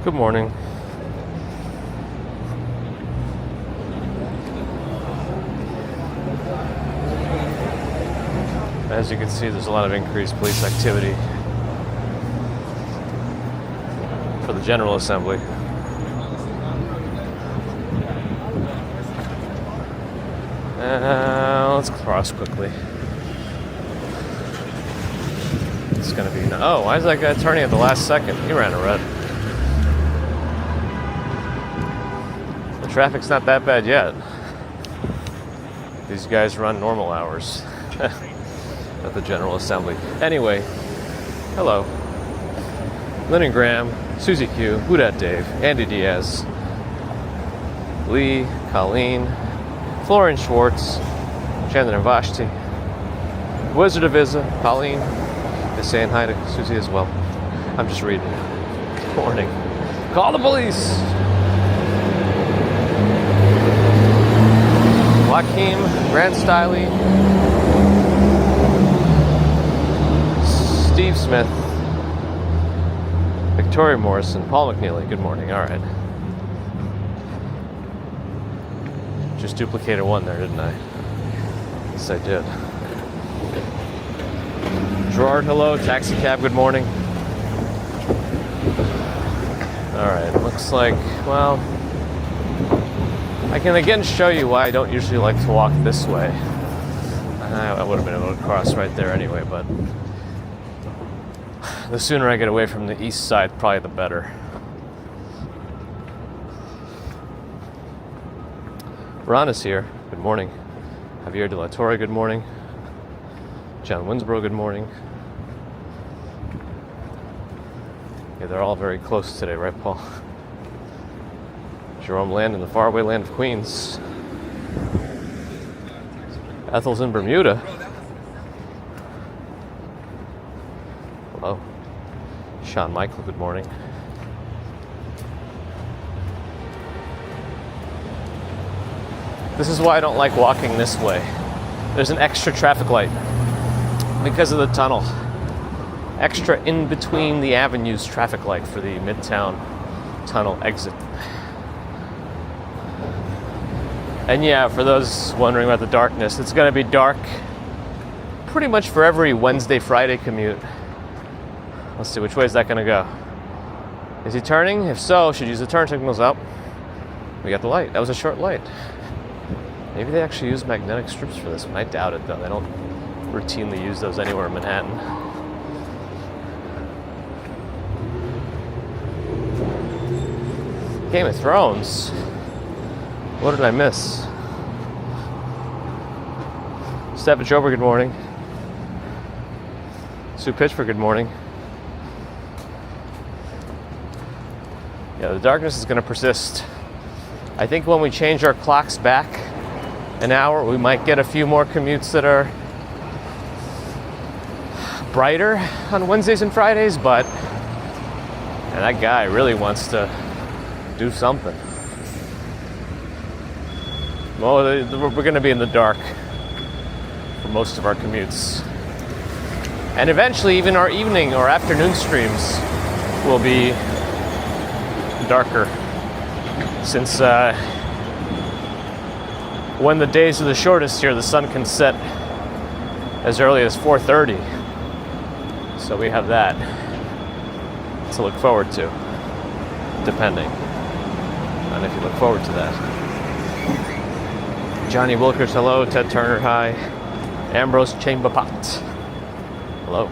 Good morning. As you can see, there's a lot of increased police activity for the General Assembly. Let's cross quickly. It's gonna be... Oh, why is that guy turning at the last second? He ran a red. The traffic's not that bad yet. These guys run normal hours at the General Assembly. Anyway, hello. Lyndon Graham, Susie Q, Who Dat Dave, Andy Diaz, Lee, Colleen, Florian Schwartz, Chandler and Vashti, Wizard of Izza, Colleen is saying hi to Susie as well. I'm just reading. Good morning. Call the police! Joaquim, Grant Stiley, Steve Smith, Victoria Morrison, Paul McNeely. Good morning. All right. Just duplicated one there, didn't I? Yes, I did. Gerard, hello. Taxi cab, good morning. All right. Looks like, well, I can again show you why I don't usually like to walk this way. I would have been able to cross right there anyway, but the sooner I get away from the east side, probably the better. Ron is here. Good morning. Javier de la Torre, good morning. John Winsborough, good morning. Yeah, they're all very close today, right, Paul? Jerome Land in the faraway land of Queens. Ethel's in Bermuda. Hello. Sean Michael, good morning. This is why I don't like walking this way. There's an extra traffic light because of the tunnel. Extra in between the avenues traffic light for the Midtown Tunnel exit. And yeah, for those wondering about the darkness, it's going to be dark pretty much for every Wednesday, Friday commute. Let's see, which way is that going to go? Is he turning? If so, should use the turn signals up. We got the light. That was a short light. Maybe they actually use magnetic strips for this one. I doubt it, though. They don't routinely use those anywhere in Manhattan. Game of Thrones? What did I miss? Stephen Chober, good morning. Sue Pitchford, good morning. Yeah, the darkness is going to persist. I think when we change our clocks back an hour, we might get a few more commutes that are brighter on Wednesdays and Fridays, but and that guy really wants to do something. Well, we're going to be in the dark for most of our commutes. And eventually, even our evening or afternoon streams will be darker. Since when the days are the shortest here, the sun can set as early as 4:30. So we have that to look forward to, depending on if you look forward to that. Johnny Wilkers, hello. Ted Turner, hi. Ambrose Chamberpot, hello.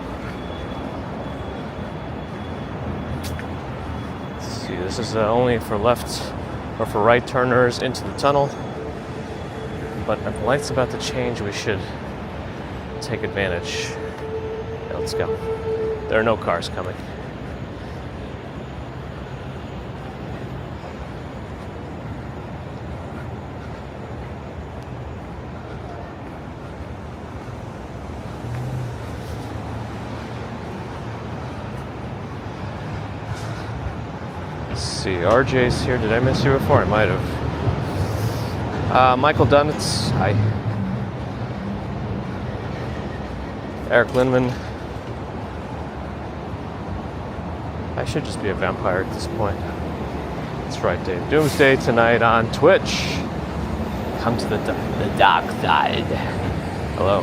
Let's see, this is only for left or for right turners into the tunnel. But if the light's about to change, we should take advantage. Yeah, let's go. There are no cars coming. Let's see, RJ's here. Did I miss you before? I might have. Michael Dunitz, hi. Eric Lindman. I should just be a vampire at this point. That's right, Dave. Doomsday tonight on Twitch. Come to the dark side. Hello.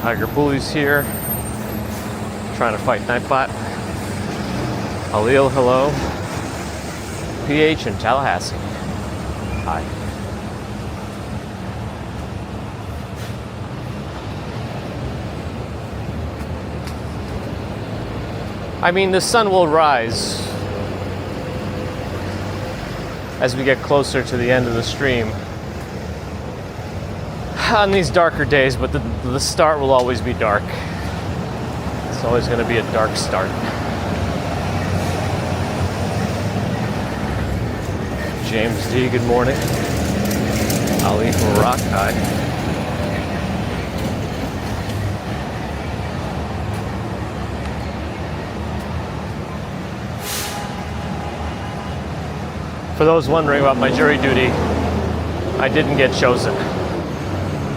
Tiger Bully's here. Trying to fight Nightbot. Halil, hello. PH in Tallahassee. Hi. I mean, the sun will rise as we get closer to the end of the stream on these darker days, but the start will always be dark. It's always going to be a dark start. James D, good morning. Ali from Rock High. For those wondering about my jury duty, I didn't get chosen.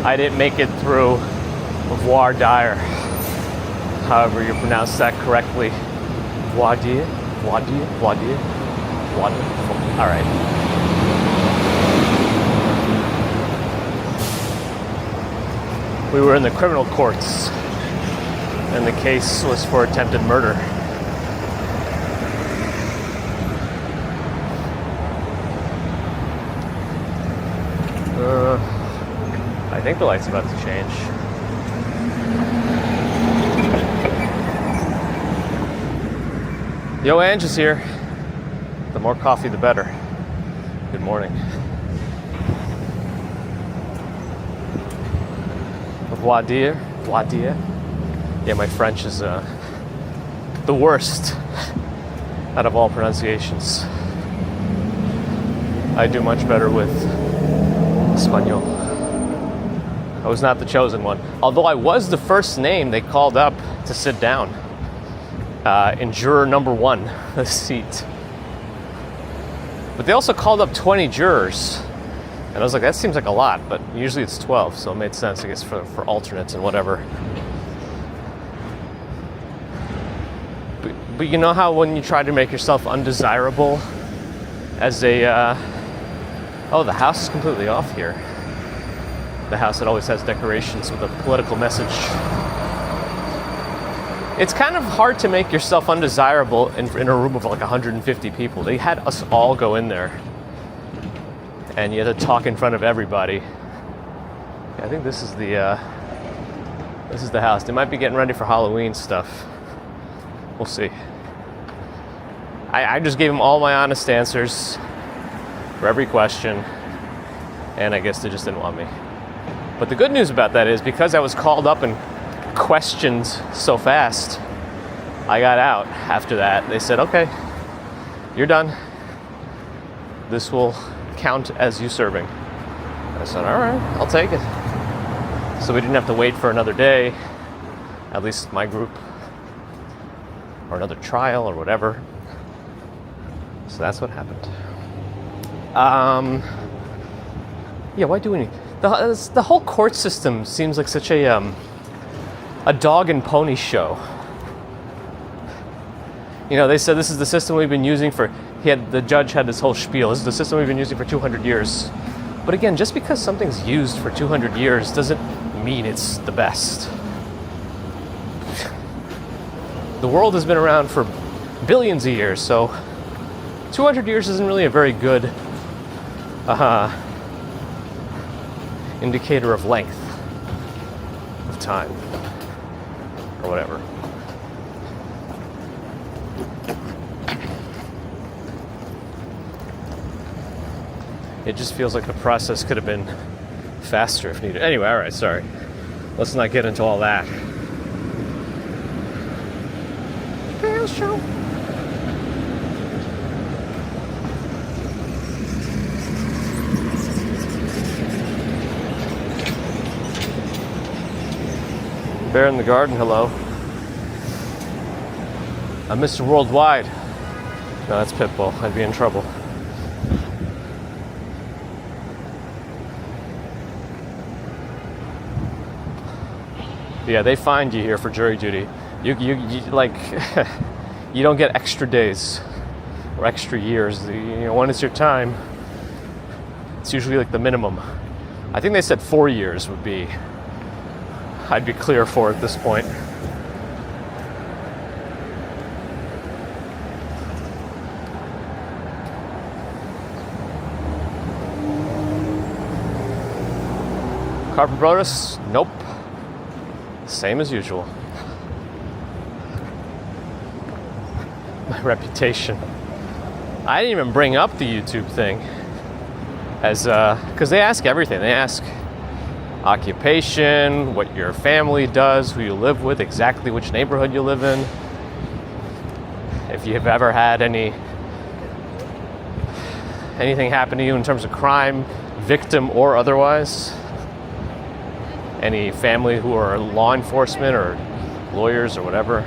I didn't make it through voir dire. However you pronounce that correctly. Voir dire? Voir dire? Voir dire? Voir dire? All right. We were in the criminal courts, and the case was for attempted murder. I think the light's about to change. Yo, Ange is here. The more coffee, the better. Good morning. Voir dire? Voir dire? Yeah, my French is the worst out of all pronunciations. I do much better with Espanol. I was not the chosen one. Although I was the first name they called up to sit down in juror number 1, the seat. But they also called up 20 jurors. And I was like, that seems like a lot, but usually it's 12, so it made sense, I guess, for alternates and whatever. But you know how when you try to make yourself undesirable as a... Oh, the house is completely off here. The house that always has decorations with a political message. It's kind of hard to make yourself undesirable in a room of like 150 people. They had us all go in there. And you had to talk in front of everybody. I think this is the house. They might be getting ready for Halloween stuff. We'll see. I just gave them all my honest answers for every question, and I guess they just didn't want me. But the good news about that is, because I was called up and questioned so fast, I got out after that. They said, okay, you're done. This will count as you serving. And I said, all right, I'll take it. So we didn't have to wait for another day, at least my group, or another trial or whatever. So that's what happened. Yeah, why do we need... The whole court system seems like such a dog and pony show. You know, they said this is the system we've been using for... The judge had this whole spiel. This is the system we've been using for 200 years. But again, just because something's used for 200 years doesn't mean it's the best. The world has been around for billions of years, so 200 years isn't really a very good indicator of length of time, or whatever. It just feels like the process could have been faster if needed. Anyway, all right, sorry. Let's not get into all that. Show. Bear in the garden, hello. I'm Mr. Worldwide. No, that's Pitbull. I'd be in trouble. Yeah, they find you here for jury duty. You like, you don't get extra days or extra years. When it's your time, it's usually like the minimum. I think they said 4 years would be, I'd be clear for at this point. Carpet Brothers? Nope. Same as usual. My reputation. I didn't even bring up the YouTube thing as because they ask everything. They ask occupation, what your family does, who you live with, exactly which neighborhood you live in, if you've ever had anything happen to you in terms of crime, victim or otherwise. Any family who are law enforcement or lawyers or whatever.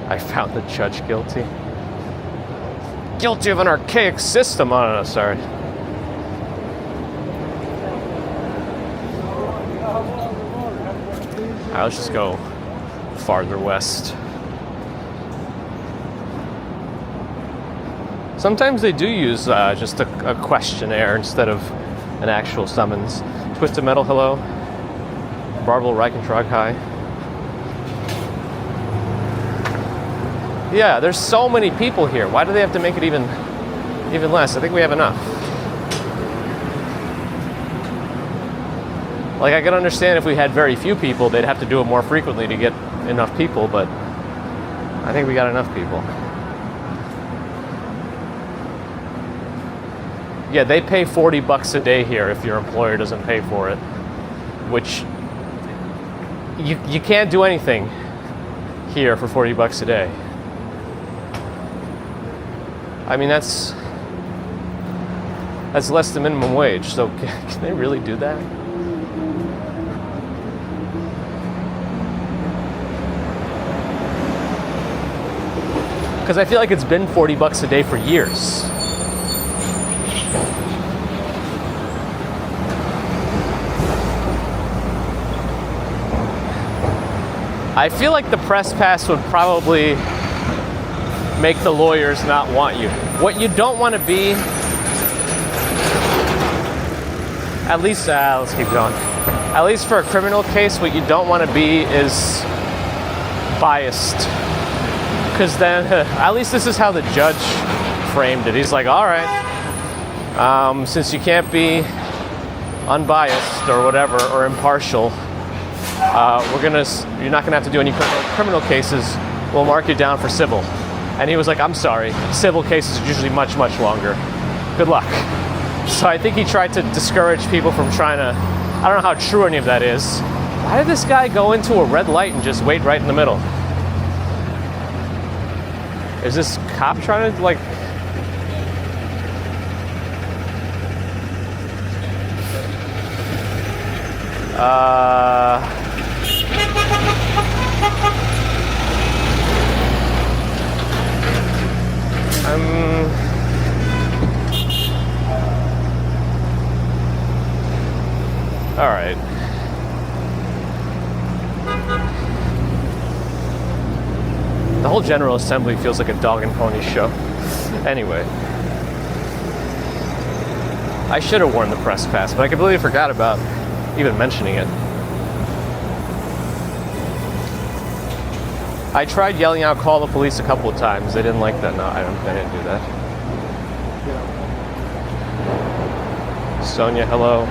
I found the judge guilty. Guilty of an archaic system. Oh, no, sorry. All right, let's just go farther west. Sometimes they do use just a questionnaire instead of an actual summons. Twisted Metal, hello. Barbel Reichentrag, hi. Yeah, there's so many people here. Why do they have to make it even less? I think we have enough. Like, I can understand if we had very few people, they'd have to do it more frequently to get enough people, but I think we got enough people. Yeah, they pay $40 a day here if your employer doesn't pay for it, which you can't do anything here for $40 a day. I mean, that's less than minimum wage, so can they really do that? Because I feel like it's been $40 a day for years. I feel like the press pass would probably make the lawyers not want you. What you don't want to be, at least, let's keep going. At least for a criminal case, what you don't want to be is biased. Because then, at least this is how the judge framed it. He's like, all right, since you can't be unbiased or whatever, or impartial, you're not gonna have to do any criminal cases. We'll mark you down for civil. And he was like, I'm sorry, civil cases are usually much, much longer. Good luck. So I think he tried to discourage people from trying to, I don't know how true any of that is. Why did this guy go into a red light and just wait right in the middle? Is this cop trying to, like... All right. The whole General Assembly feels like a dog and pony show. Anyway. I should have worn the press pass, but I completely forgot about even mentioning it. I tried yelling out, call the police a couple of times. They didn't like that. No, I didn't do that. Sonia, hello.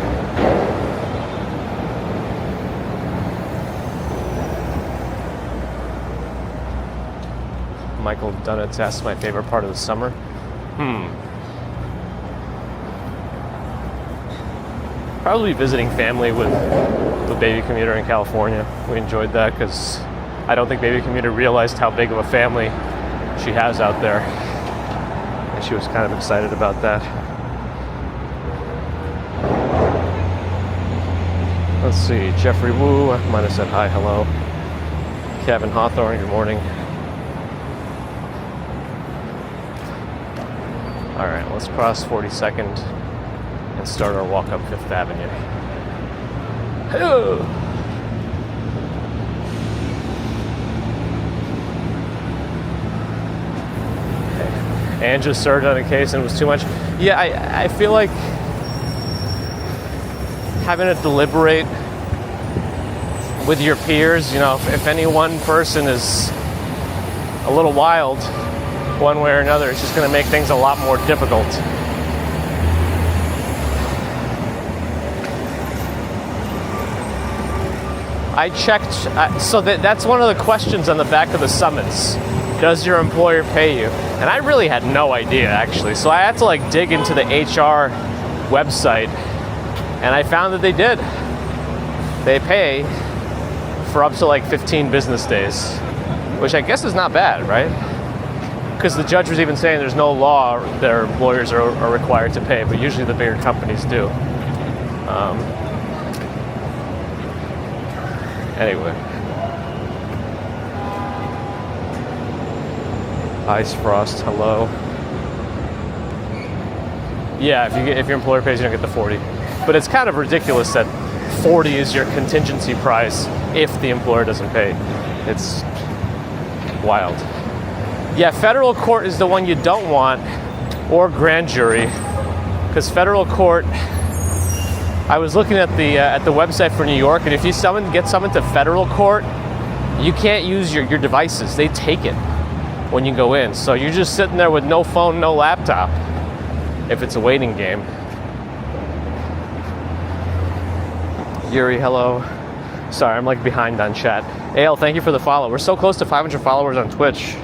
Michael Dunnett asks my favorite part of the summer. Probably visiting family with the baby commuter in California. We enjoyed that because I don't think baby commuter realized how big of a family she has out there. And she was kind of excited about that. Let's see, Jeffrey Wu, I might have said hi, hello. Kevin Hawthorne, good morning. All right, let's cross 42nd and start our walk up 5th Avenue. and just served on a case and it was too much. Yeah, I feel like having to deliberate with your peers, you know, if any one person is a little wild one way or another, it's just going to make things a lot more difficult. I checked, so that's one of the questions on the back of the summons. Does your employer pay you? And I really had no idea, actually. So I had to like dig into the HR website, and I found that they did. They pay for up to like 15 business days, which I guess is not bad, right? Because the judge was even saying there's no law their employers are required to pay, but usually the bigger companies do. Anyway. Ice Frost, hello. Yeah, if your employer pays, you don't get the 40. But it's kind of ridiculous that 40 is your contingency price if the employer doesn't pay. It's wild. Yeah, federal court is the one you don't want, or grand jury, because federal court. I was looking at the website for New York, and if you get summoned to federal court, you can't use your devices. They take it when you go in. So you're just sitting there with no phone, no laptop, if it's a waiting game. Yuri, hello. Sorry, I'm like behind on chat. Ale, thank you for the follow. We're so close to 500 followers on Twitch.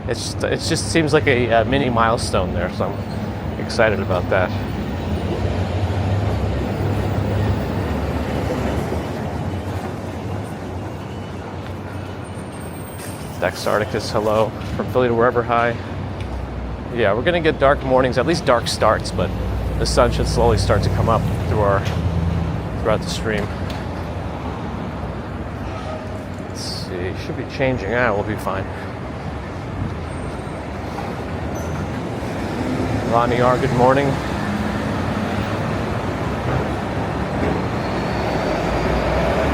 It just seems like a mini milestone there, so I'm excited about that. Dex Arcticus, hello. From Philly to wherever, hi. Yeah, we're gonna get dark mornings, at least dark starts, but the sun should slowly start to come up throughout the stream. Let's see, should be changing. We'll be fine. Lonnie R, good morning.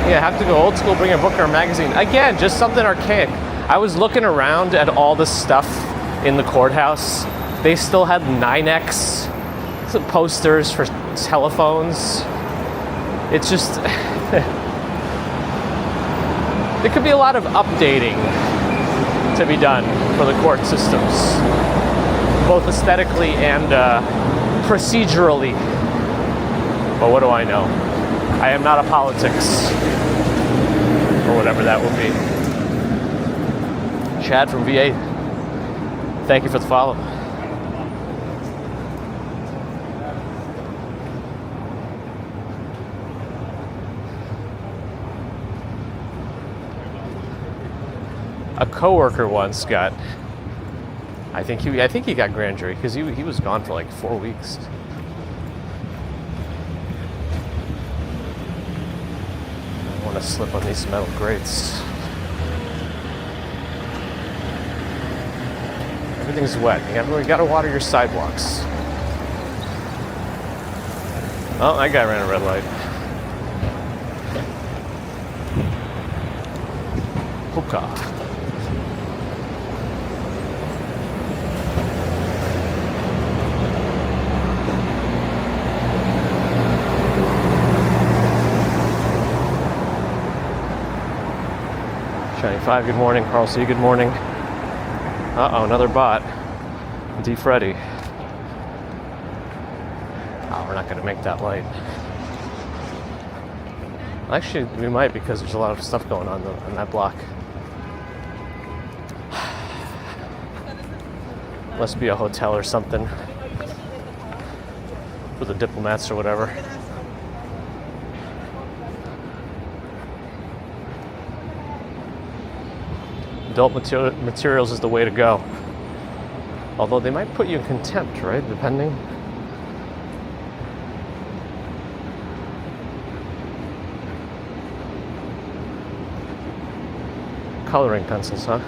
Yeah, have to go old school, bring a book or a magazine. Again, just something archaic. I was looking around at all the stuff in the courthouse. They still had 9X, some posters for telephones. It's just, there could be a lot of updating to be done for the court systems, both aesthetically and procedurally. But what do I know? I am not a politics, or whatever that will be. Chad from VA, thank you for the follow. A coworker once got, I think he got grand jury because he was gone for like 4 weeks. I don't want to slip on these metal grates. Everything's wet. You gotta water your sidewalks. Oh, that guy ran a red light. Hookah. Shiny 5, good morning. Carl C, good morning. Uh-oh, another bot. D. Freddy. Oh, we're not going to make that light. Actually, we might because there's a lot of stuff going on that block. Must be a hotel or something. For the diplomats or whatever. Adult materials is the way to go. Although they might put you in contempt, right? Depending. Coloring pencils, huh?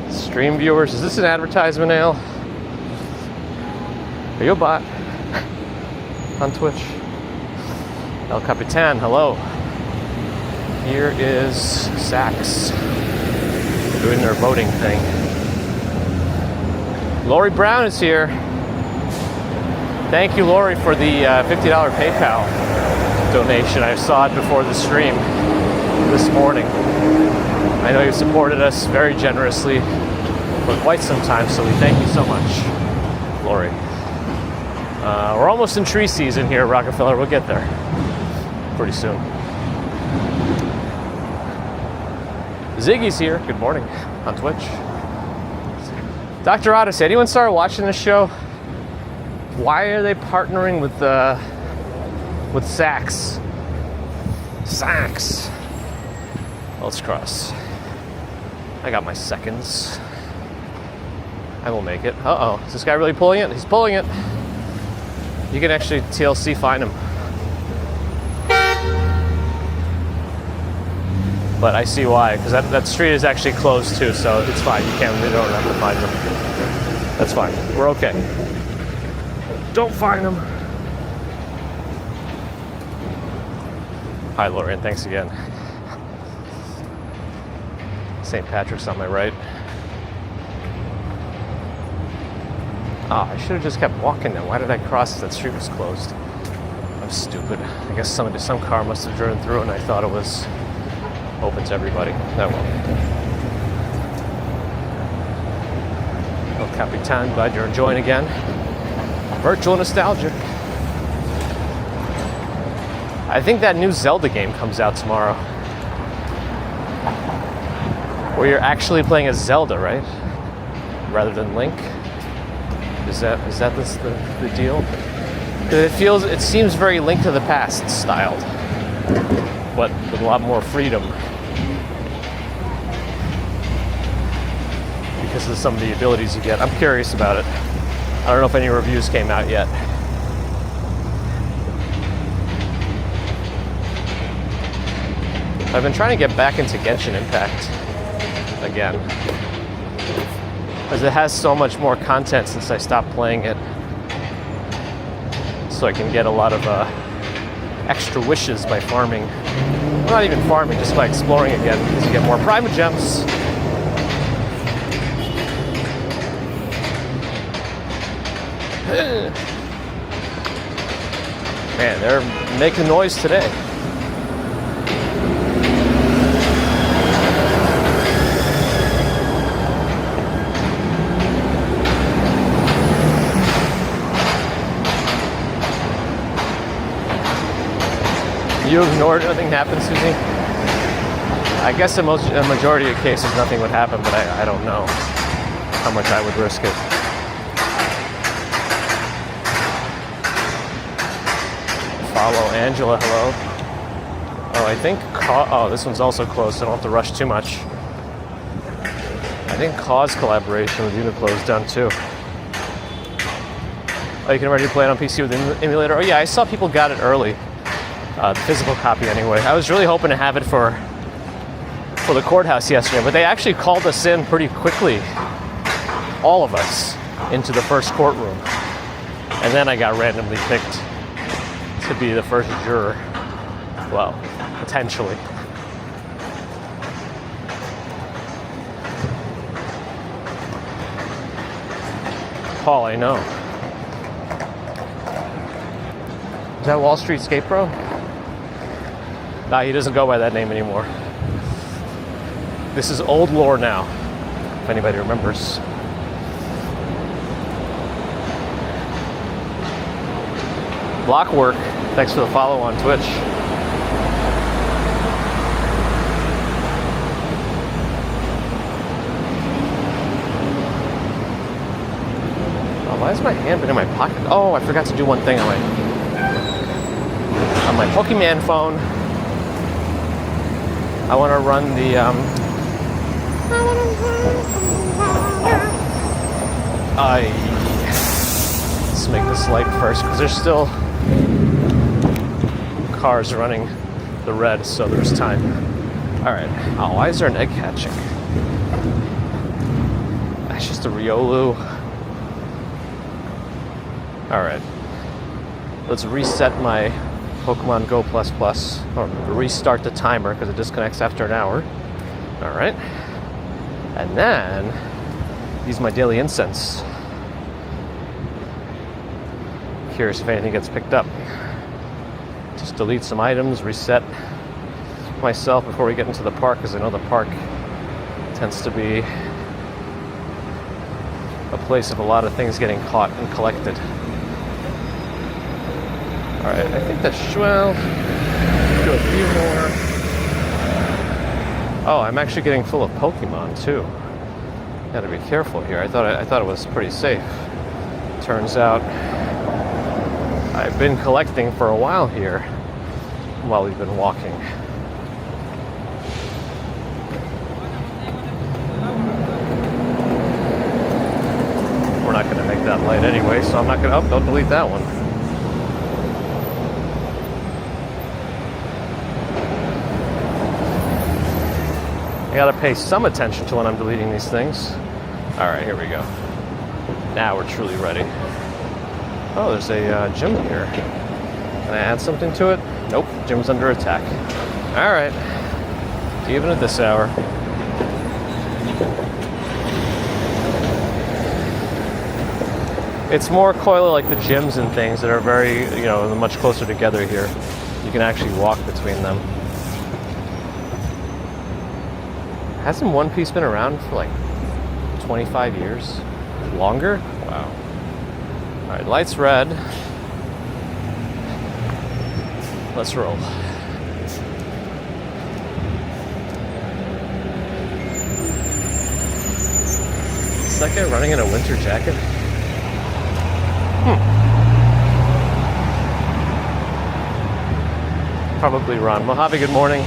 Stream viewers, is this an advertisement, Ale? Are you a bot? On Twitch? El Capitan, hello. Here is Saks doing their voting thing. Lori Brown is here. Thank you, Lori, for the $50 PayPal donation. I saw it before the stream this morning. I know you've supported us very generously for quite some time, so we thank you so much, Lori. We're almost in tree season here at Rockefeller. We'll get there pretty soon. Ziggy's here. Good morning on Twitch. Dr. Odyssey, anyone started watching this show? Why are they partnering with Saks? Saks. Let's cross. I got my seconds. I will make it. Uh-oh. Is this guy really pulling it? He's pulling it. You can actually TLC find him. But I see why, because that street is actually closed too, so it's fine. You don't have to find them. That's fine. We're okay. Don't find them. Hi, Lorian. Thanks again. St. Patrick's on my right. I should have just kept walking then. Why did I cross? That street was closed. I'm stupid. I guess some car must have driven through and I thought it was open to everybody. Oh well. El Capitan, glad you're enjoying again. Virtual nostalgic. I think that new Zelda game comes out tomorrow. Where you're actually playing as Zelda, right? Rather than Link. Is that the deal? It seems very Link to the Past styled, but with a lot more freedom because of some of the abilities you get. I'm curious about it. I don't know if any reviews came out yet. I've been trying to get back into Genshin Impact again, because it has so much more content since I stopped playing it. So I can get a lot of extra wishes by farming. Well, not even farming, just by exploring again, because you get more Prima Gems. Man, they're making noise today. You ignored nothing happened, Susie? I guess in a majority of cases nothing would happen, but I don't know how much I would risk it. Follow Angela, hello. Oh, I think, this one's also closed, so I don't have to rush too much. I think Cause collaboration with Uniqlo is done too. Oh, you can already play it on PC with the emulator? Oh yeah, I saw people got it early. The physical copy anyway. I was really hoping to have it for the courthouse yesterday, but they actually called us in pretty quickly, all of us, into the first courtroom. And then I got randomly picked to be the first juror. Well, potentially. Paul, I know. Is that Wall Street Skate Pro? Nah, he doesn't go by that name anymore. This is old lore now, if anybody remembers. Blockwork, thanks for the follow on Twitch. Oh, why has my hand been in my pocket? Oh, I forgot to do one thing on my Pokemon phone. I want to run the let's make this light first, because there's still cars running the red, so there's time. Alright. Oh, why is there an egg hatching? That's just a Riolu. Alright. Let's reset my Pokemon Go Plus Plus, or restart the timer because it disconnects after an hour. All right. And then use my daily incense. Curious if anything gets picked up. Just delete some items, reset myself before we get into the park, because I know the park tends to be a place of a lot of things getting caught and collected. All right, I think that's, well, do a few more. Oh, I'm actually getting full of Pokemon too. Gotta be careful here. I thought it was pretty safe. Turns out I've been collecting for a while here while we've been walking. We're not going to make that light anyway, so I'm not going to... Oh, don't delete that one. I got to pay some attention to when I'm deleting these things. All right, here we go. Now we're truly ready. Oh, there's a gym here. Can I add something to it? Nope, gym's under attack. All right, even at this hour. It's more coily like the gyms and things that are very, much closer together here. You can actually walk between them. Hasn't One Piece been around for like 25 years? Longer? Wow. All right, light's red. Let's roll. Is that guy running in a winter jacket? Probably Ron. Mojave, good morning.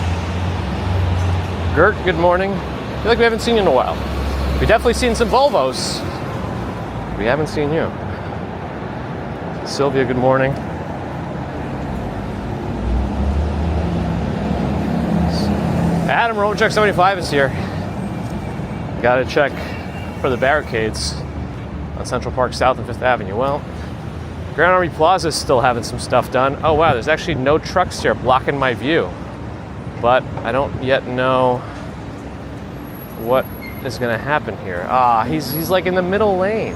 Gert, good morning. I feel like we haven't seen you in a while. We've definitely seen some Volvos. We haven't seen you. Sylvia, good morning. Adam, Roman Truck 75 is here. Gotta check for the barricades on Central Park South and 5th Avenue. Well, Grand Army Plaza is still having some stuff done. Oh wow, there's actually no trucks here blocking my view. But I don't yet know what is gonna happen here. He's like in the middle lane.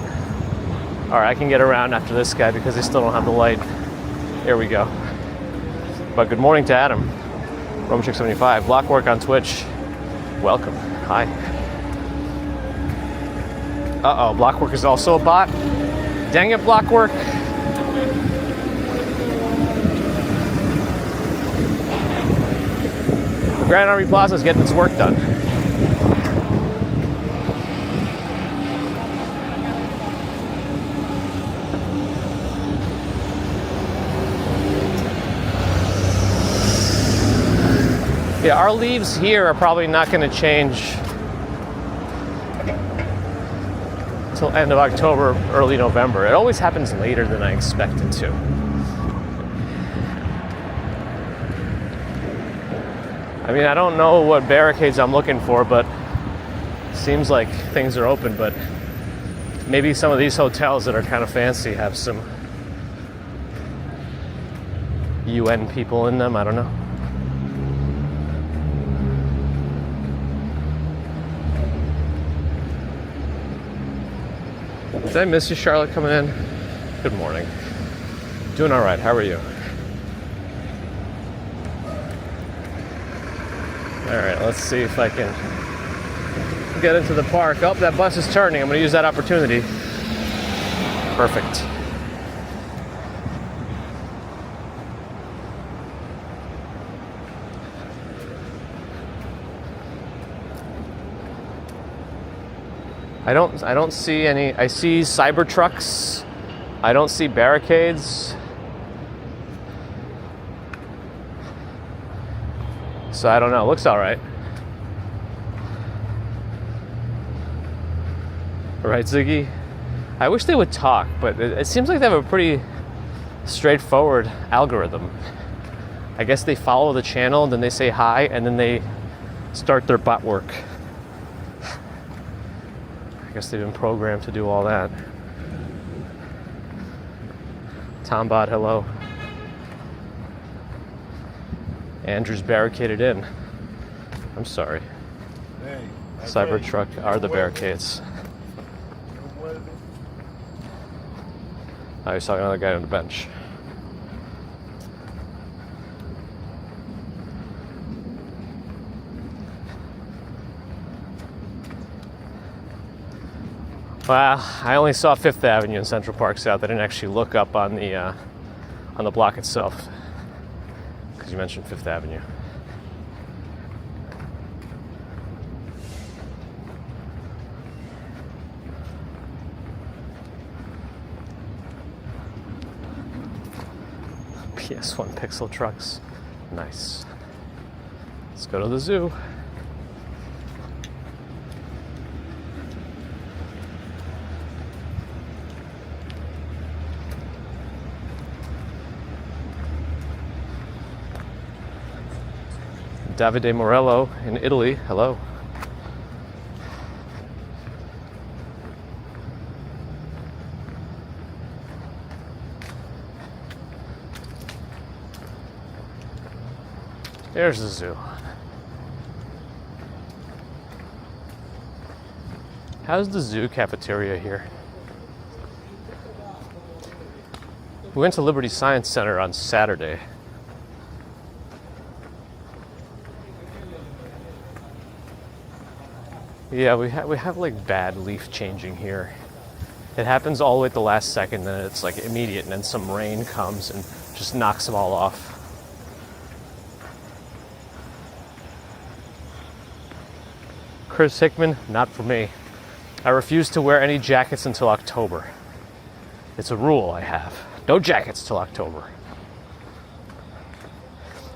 All right, I can get around after this guy because they still don't have the light. Here we go. But good morning to Adam. Roman Chick 75. Blockwork on Twitch. Welcome. Hi. Uh-oh, Blockwork is also a bot? Dang it, Blockwork. Grand Army Plaza is getting its work done. Yeah, our leaves here are probably not going to change until end of October, early November. It always happens later than I expect it to. I mean, I don't know what barricades I'm looking for, but it seems like things are open, but maybe some of these hotels that are kind of fancy have some UN people in them, I don't know. Did I miss you, Charlotte, coming in? Good morning. Doing all right. How are you? All right, let's see if I can get into the park. Oh, that bus is turning. I'm going to use that opportunity. Perfect. I don't see any. I see cyber trucks. I don't see barricades. So I don't know. Looks all right. Right, Ziggy? I wish they would talk, but it seems like they have a pretty straightforward algorithm. I guess they follow the channel, then they say hi, and then they start their bot work. I guess they've been programmed to do all that. Tombot, hello. Andrew's barricaded in. I'm sorry. Hey, Cybertruck are the barricades. I was talking to another guy on the bench. Well, I only saw Fifth Avenue in Central Park South. I didn't actually look up on the block itself, because you mentioned Fifth Avenue. PS1 pixel trucks. Nice. Let's go to the zoo. Davide Morello in Italy. Hello. There's the zoo. How's the zoo cafeteria here? We went to Liberty Science Center on Saturday. Yeah, we have like bad leaf changing here. It happens all the way at the last second, then it's like immediate, and then some rain comes and just knocks them all off. Chris Hickman, not for me. I refuse to wear any jackets until October. It's a rule I have. No jackets till October.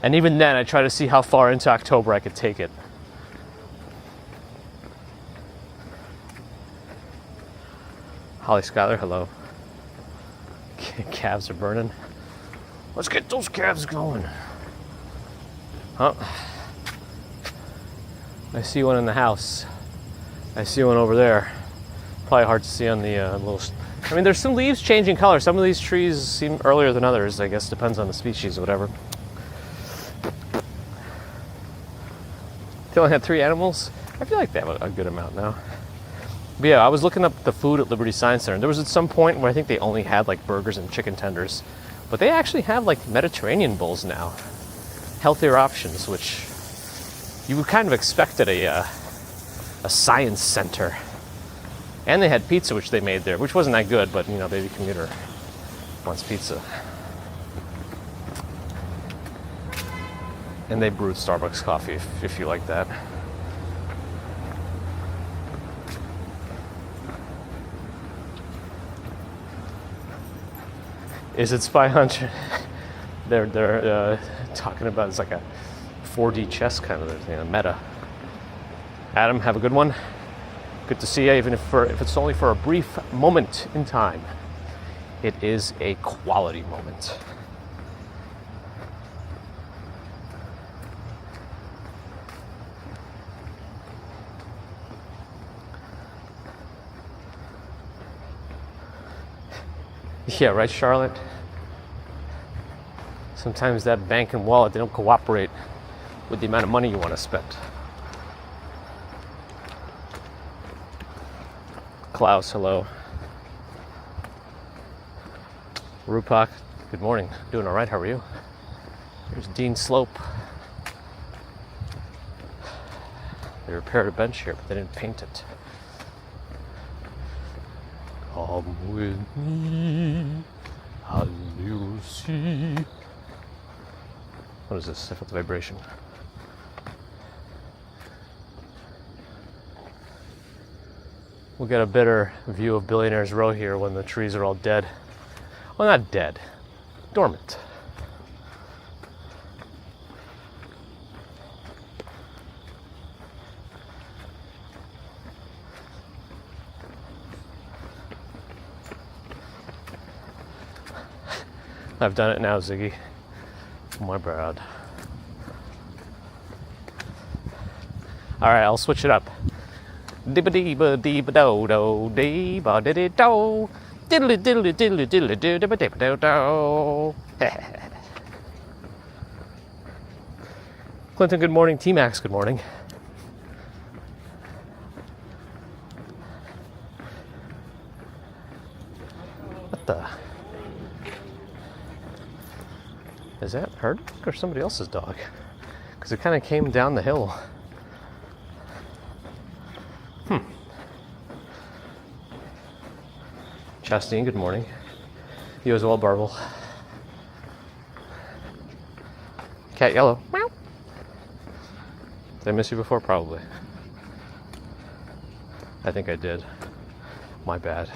And even then, I try to see how far into October I could take it. Holly Schuyler, hello. Calves are burning. Let's get those calves going. Huh? I see one in the house. I see one over there. Probably hard to see on the little... I mean, there's some leaves changing color. Some of these trees seem earlier than others. I guess depends on the species or whatever. They only had 3 animals. I feel like they have a good amount now. But yeah, I was looking up the food at Liberty Science Center. There was at some point where I think they only had like burgers and chicken tenders. But they actually have like Mediterranean bowls now. Healthier options, which you would kind of expect at a science center. And they had pizza, which they made there, which wasn't that good, but you know, baby commuter wants pizza. And they brewed Starbucks coffee if you like that. Is it Spy Hunter? They're talking about it's like a 4D chess kind of thing, meta. Adam, have a good one. Good to see you, even if it's only for a brief moment in time. It is a quality moment. Yeah, right, Charlotte? Sometimes that bank and wallet, they don't cooperate with the amount of money you want to spend. Klaus, hello. Rupak, good morning. Doing all right, how are you? Here's Dean Slope. They repaired a bench here, but they didn't paint it. Come with me, and you'll see. What is this? I felt the vibration. We'll get a better view of Billionaires Row here when the trees are all dead. Well, not dead, dormant. I've done it now, Ziggy. My bad. All right, I'll switch it up. Dibba-dee-ba dee-ba-do-do, dee-ba-dee-dee-do, diddly-diddly-diddly-diddly-do, dibba-dibba-do-do. Clinton, good morning. T-Max, good morning. What the? Is that her dog or somebody else's dog? Because it kind of came down the hill. Chastine, good morning. You as well, Barble. Cat Yellow. Meow. Did I miss you before? Probably. I think I did. My bad.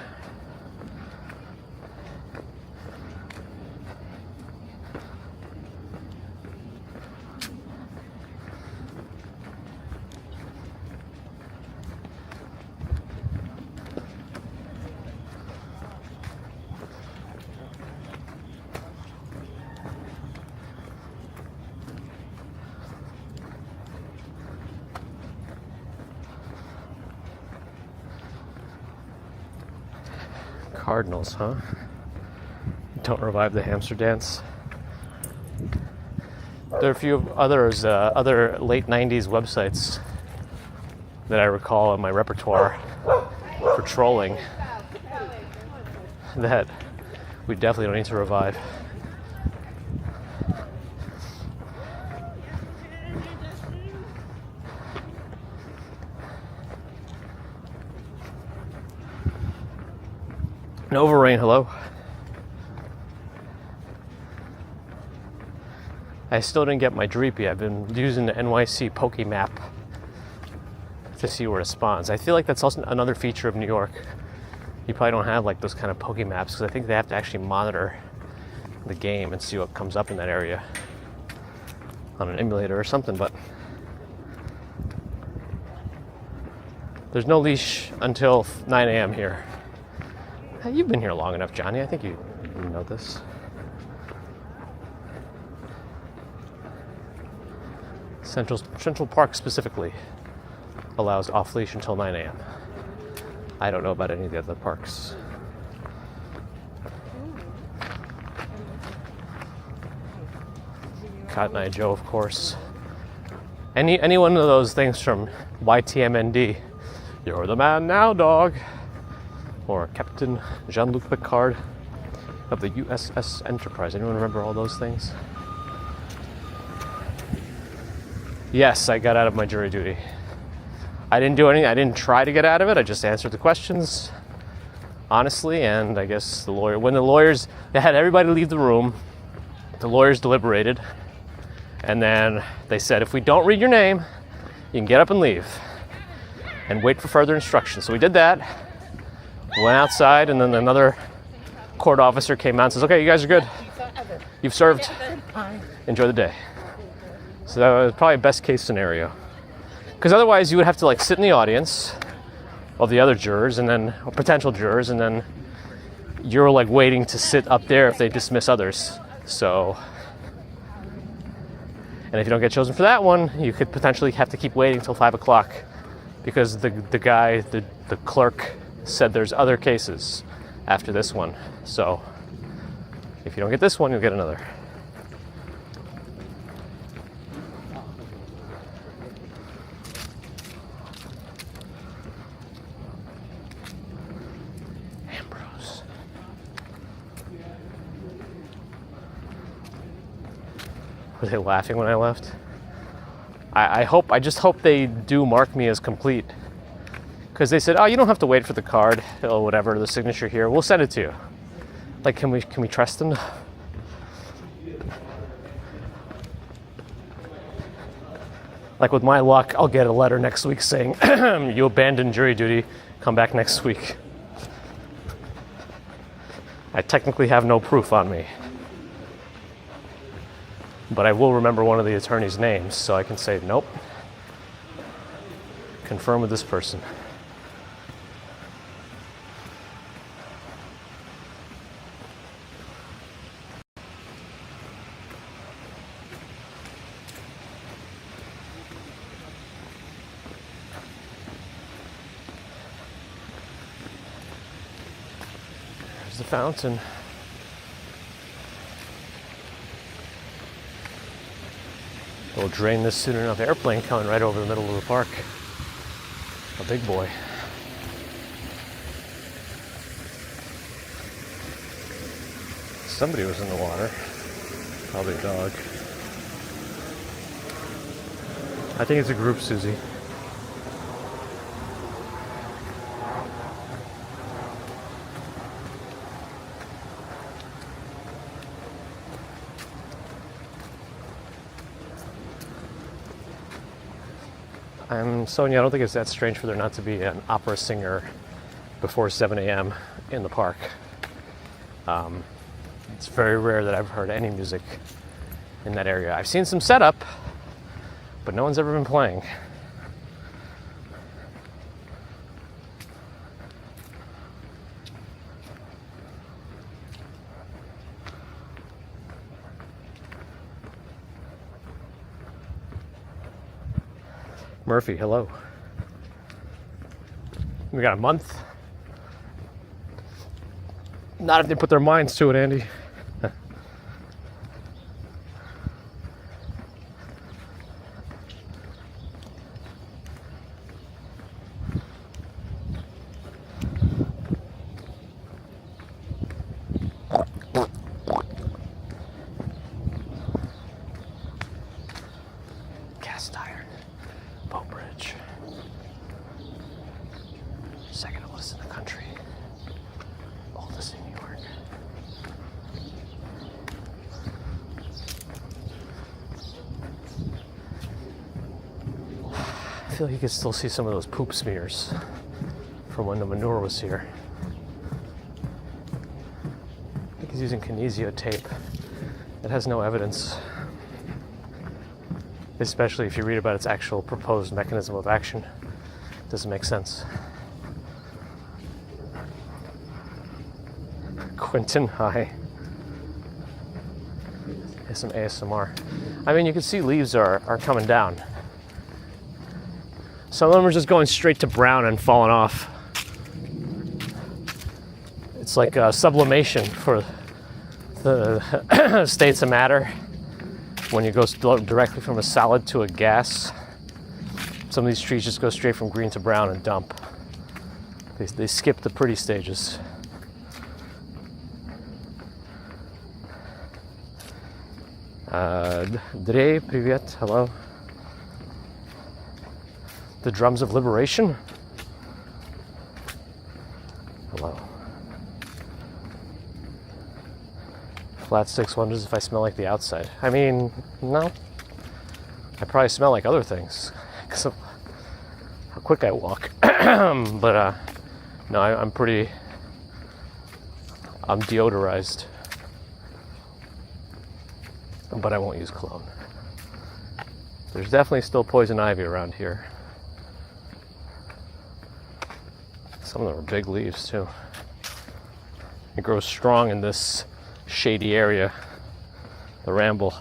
Cardinals, huh? Don't revive the hamster dance. There are a few others, other late 90s websites that I recall in my repertoire for trolling that we definitely don't need to revive. Nova Rain, hello. I still didn't get my Dreepy. I've been using the NYC Poke Map to see where it spawns. I feel like that's also another feature of New York. You probably don't have like those kind of Poke Maps because I think they have to actually monitor the game and see what comes up in that area on an emulator or something, but there's no leash until 9 a.m. here. You've been here long enough, Johnny. I think you know this. Central Park specifically allows off leash until 9 a.m. I don't know about any of the other parks. Cotton Eye Joe, of course. Any one of those things from YTMND. You're the man now, dog. Or Captain Jean-Luc Picard of the USS Enterprise. Anyone remember all those things? Yes, I got out of my jury duty. I didn't do anything. I didn't try to get out of it. I just answered the questions honestly, and I guess they had everybody leave the room. The lawyers deliberated, and then they said, if we don't read your name, you can get up and leave and wait for further instructions. So we did that. Went outside, and then another court officer came out and says, okay, you guys are good. You've served. Enjoy the day. So that was probably best case scenario. Because otherwise you would have to like sit in the audience of the other jurors and then or potential jurors, and then you're like waiting to sit up there if they dismiss others. So, and if you don't get chosen for that one, you could potentially have to keep waiting till 5 o'clock because the clerk said there's other cases after this one. So if you don't get this one, you'll get another. Ambrose. Were they laughing when I left? I just hope they do mark me as complete. Because they said, oh, you don't have to wait for the card or whatever, the signature here. We'll send it to you. Like, can we trust them? Like with my luck, I'll get a letter next week saying, you abandoned jury duty, come back next week. I technically have no proof on me. But I will remember one of the attorney's names, so I can say, nope. Confirm with this person. The fountain. We'll drain this soon enough. Airplane coming right over the middle of the park. A big boy. Somebody was in the water. Probably a dog. I think it's a group, Susie. Sonia, I don't think it's that strange for there not to be an opera singer before 7 a.m. in the park. It's very rare that I've heard any music in that area. I've seen some setup, but no one's ever been playing. Murphy, hello. We got a month. Not if they put their minds to it, Andy. Cast iron. Boat bridge. Second oldest in the country. Oldest in New York. I feel like you can still see some of those poop smears from when the manure was here. I think he's using kinesio tape. It has no evidence, especially if you read about its actual proposed mechanism of action. It doesn't make sense. Quentin, hi. Here's some ASMR. I mean, you can see leaves are coming down. Some of them are just going straight to brown and falling off. It's like sublimation for the states of matter. When you go directly from a solid to a gas, some of these trees just go straight from green to brown and dump. They skip the pretty stages. Dre, привет, hello. The drums of liberation? Hello. Flat Six wonders if I smell like the outside. I mean, no. I probably smell like other things because of how quick I walk. But no, I'm deodorized. But I won't use cologne. There's definitely still poison ivy around here. Some of them are big leaves too. It grows strong in this shady area, the Ramble.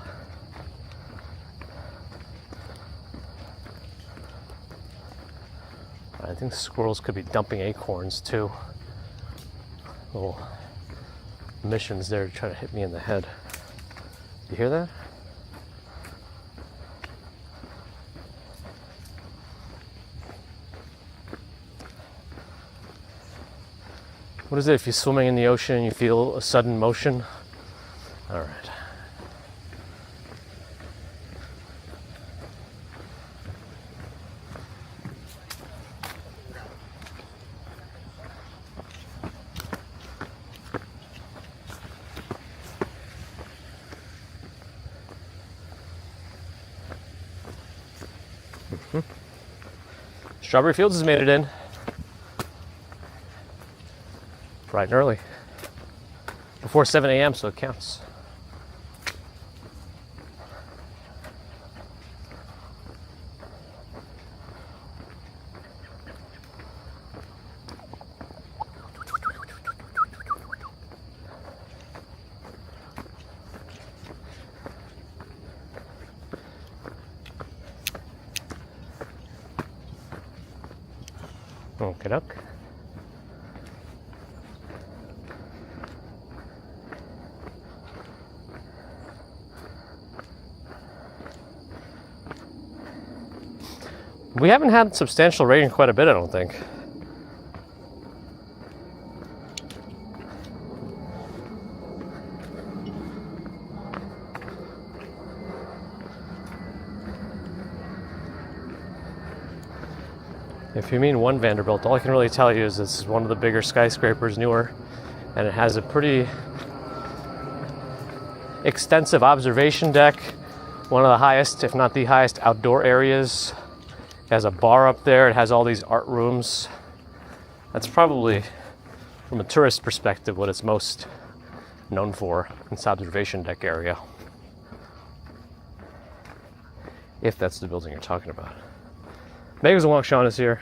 I think squirrels could be dumping acorns too. Little missions there to try to hit me in the head. You hear that? What is it if you're swimming in the ocean and you feel a sudden motion? All right. Strawberry Fields has made it in. Bright and early. Before 7 a.m., so it counts. Okay, doke. We haven't had substantial rain in quite a bit, I don't think. If you mean one Vanderbilt, all I can really tell you is it's one of the bigger skyscrapers, newer, and it has a pretty extensive observation deck, one of the highest, if not the highest, outdoor areas. It has a bar up there, it has all these art rooms. That's probably, from a tourist perspective, what it's most known for, this observation deck area. If that's the building you're talking about. Megas and Sean is here.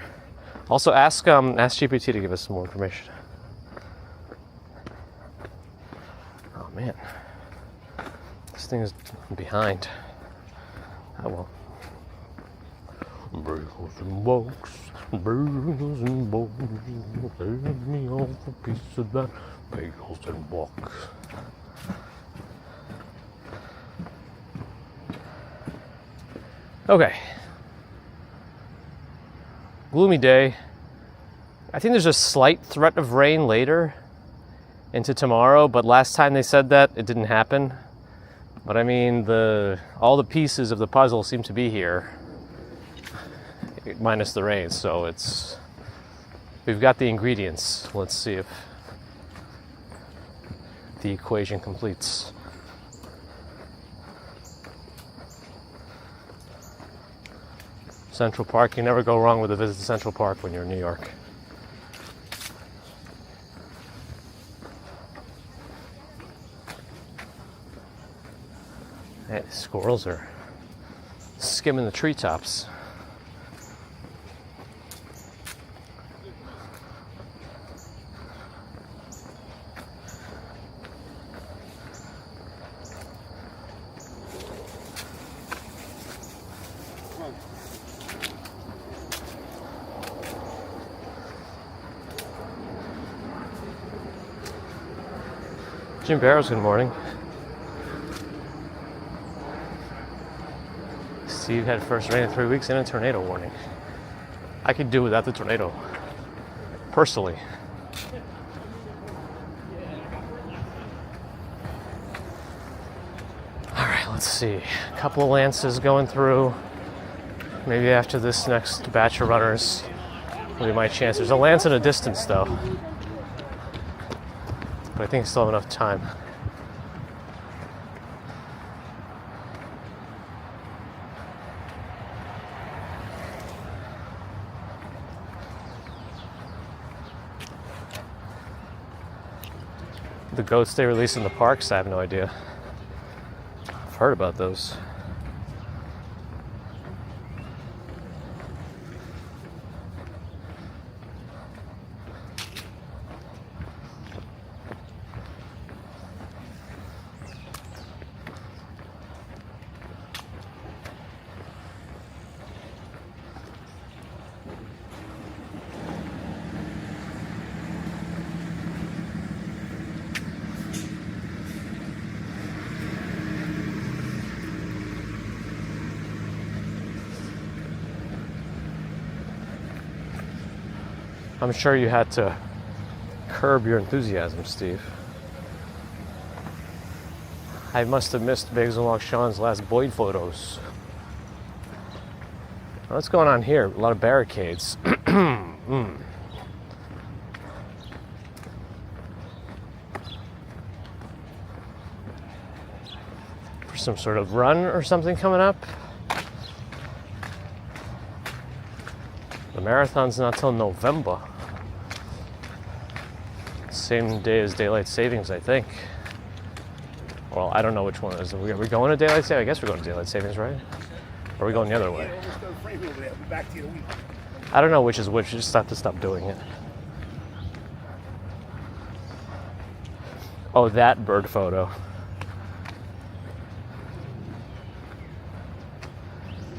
Also, ask GPT to give us some more information. Oh man, this thing is behind. Oh well. Bagels and walks, bagels and walks, give me all a piece of that. Bagels and walks. Okay. Gloomy day. I think there's a slight threat of rain later into tomorrow, but last time they said that, it didn't happen. But I mean, all the pieces of the puzzle seem to be here, minus the rain, so we've got the ingredients. Let's see if the equation completes. Central Park, you never go wrong with a visit to Central Park when you're in New York. Hey, the squirrels are skimming the treetops. Jim Barrows, good morning. Steve had first rain in 3 weeks and a tornado warning. I could do without the tornado, personally. All right, let's see. A couple of lances going through. Maybe after this next batch of runners will be my chance. There's a lance in the distance, though. But I think I still have enough time. The goats they release in the parks, I have no idea. I've heard about those. I'm sure you had to curb your enthusiasm, Steve. I must have missed Biggs and Lock Sean's last Boyd photos. What's going on here? A lot of barricades. For some sort of run or something coming up. The marathon's not till November. Same day as daylight savings, I think. Well, I don't know which one it is. Are we going to daylight savings? I guess we're going to daylight savings, right? Or are we going the other way? I don't know which is which. Just have to stop doing it. Oh, that bird photo.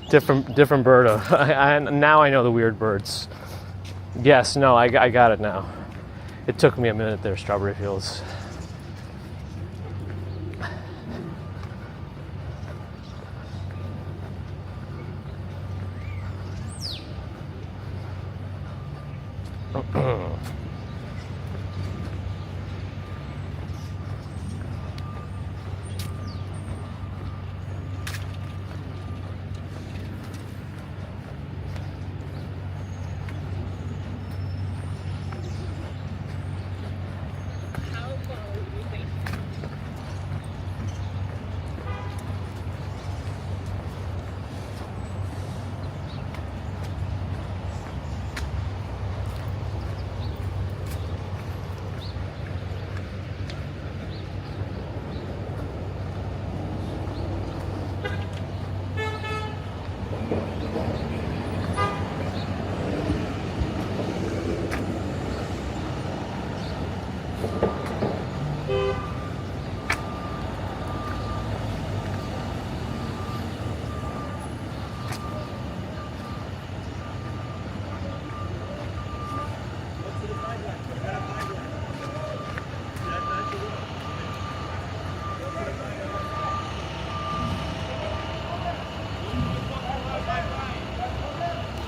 Different bird. Now I know the weird birds. Yes, no, I got it now. It took me a minute there, Strawberry Fields.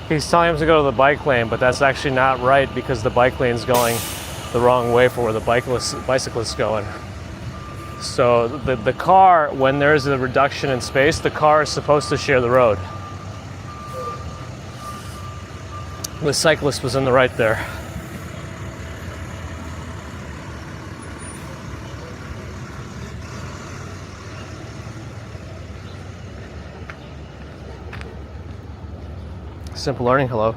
He's telling him to go to the bike lane, but that's actually not right because the bike lane's going the wrong way for where the bicyclist's going. So the car, when there's a reduction in space, the car is supposed to share the road. The cyclist was in the right there. Simple learning, hello.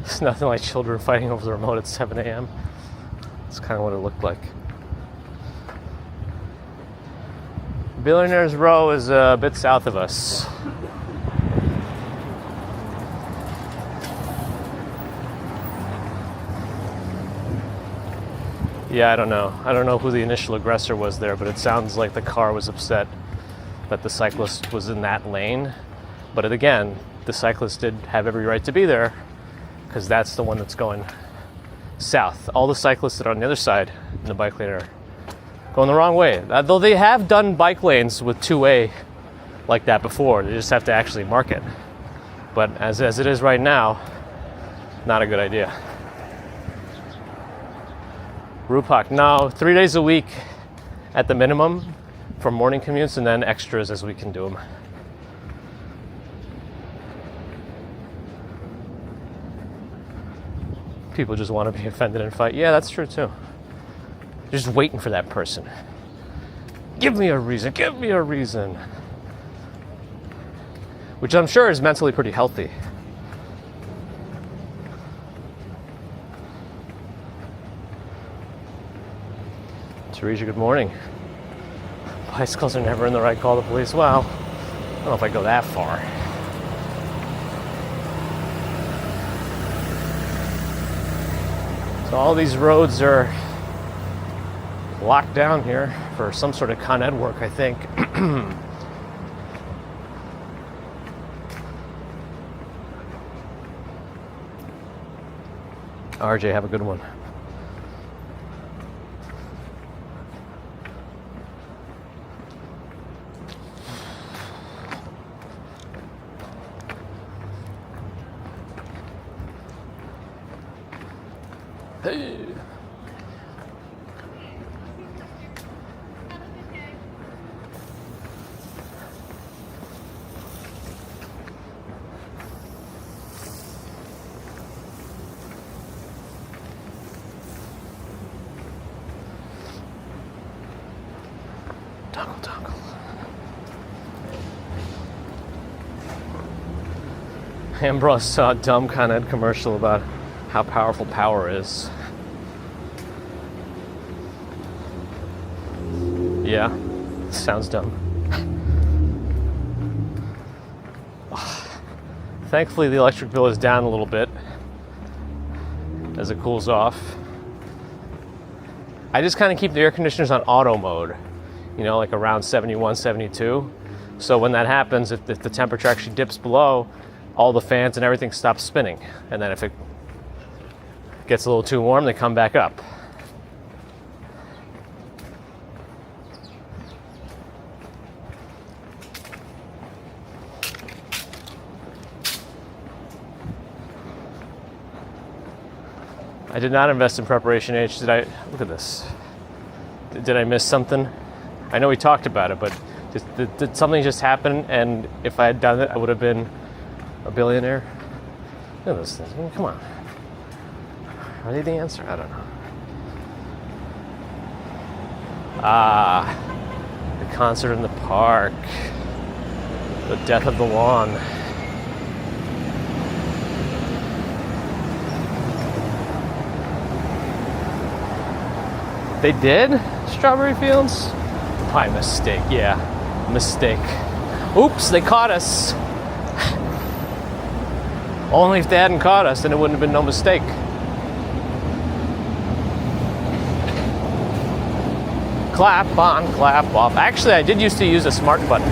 It's nothing like children fighting over the remote at 7 a.m. It's kind of what it looked like. Billionaires Row is a bit south of us. Yeah, I don't know. I don't know who the initial aggressor was there, but it sounds like the car was upset that the cyclist was in that lane. But again, the cyclist did have every right to be there because that's the one that's going south. All the cyclists that are on the other side in the bike lane are going the wrong way. Though they have done bike lanes with 2A like that before. They just have to actually mark it. But as it is right now, not a good idea. Rupak, no, 3 days a week at the minimum for morning commutes, and then extras as we can do them. People just want to be offended and fight. Yeah, that's true too. Just waiting for that person. Give me a reason, give me a reason. Which I'm sure is mentally pretty healthy. Teresa, good morning. Bicycles are never in the right, call the police. Well, I don't know if I go that far. So all these roads are locked down here for some sort of Con Ed work, I think. RJ, have a good one. Hey. Toggle. Ambrose saw a dumb Con Ed commercial about how powerful power is. Yeah, sounds dumb. Thankfully, the electric bill is down a little bit as it cools off. I just kind of keep the air conditioners on auto mode, you know, like around 71, 72. So when that happens, if the temperature actually dips below, all the fans and everything stops spinning. And then if it gets a little too warm, they come back up. I did not invest in preparation H. Did I? Look at this. Did I miss something? I know we talked about it, but did something just happen? And if I had done it, I would have been a billionaire? Look at this thing. I mean, come on. Are they the answer? I don't know. The concert in the park. The death of the lawn. They did? Strawberry Fields? Probably mistake, yeah. Mistake. Oops, they caught us. Only if they hadn't caught us, then it wouldn't have been no mistake. Clap on, clap off. Actually, I did used to use a smart button.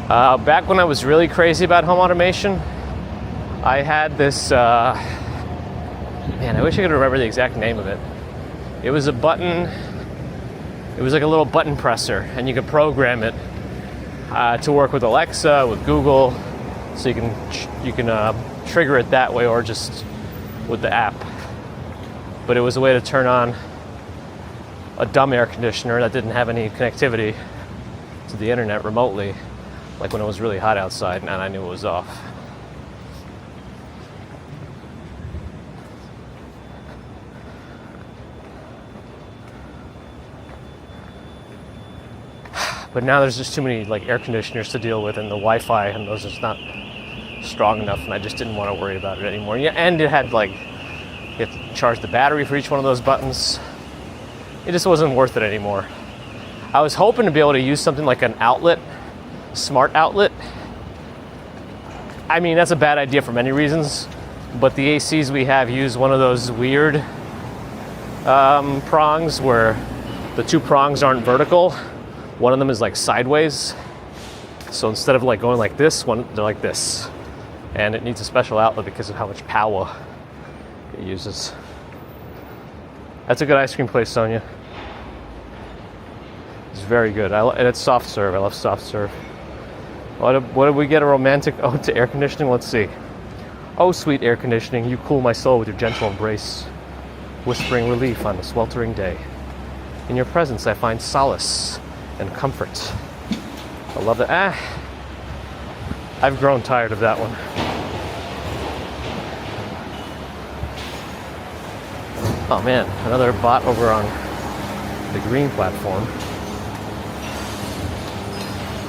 Back when I was really crazy about home automation, I had this, man, I wish I could remember the exact name of it. It was a button, it was like a little button presser, and you could program it to work with Alexa, with Google, so you can trigger it that way or just with the app. But it was a way to turn on a dumb air conditioner that didn't have any connectivity to the internet remotely, like when it was really hot outside and I knew it was off. But now there's just too many like air conditioners to deal with, and the Wi-Fi and those is not strong enough, and I just didn't want to worry about it anymore. Yeah, and it had like, you have to charge the battery for each one of those buttons. It just wasn't worth it anymore. I was hoping to be able to use something like an outlet, smart outlet. I mean, that's a bad idea for many reasons, but the ACs we have use one of those weird prongs where the two prongs aren't vertical. One of them is like sideways. So instead of like going like this, they're like this. And it needs a special outlet because of how much power it uses. That's a good ice cream place, Sonia. It's very good. And it's soft serve. I love soft serve. What did we get? A romantic ode to air conditioning? Let's see. Oh, sweet air conditioning, you cool my soul with your gentle embrace, whispering relief on a sweltering day. In your presence I find solace and comfort. I love that. I've grown tired of that one. Oh man, another bot over on the green platform.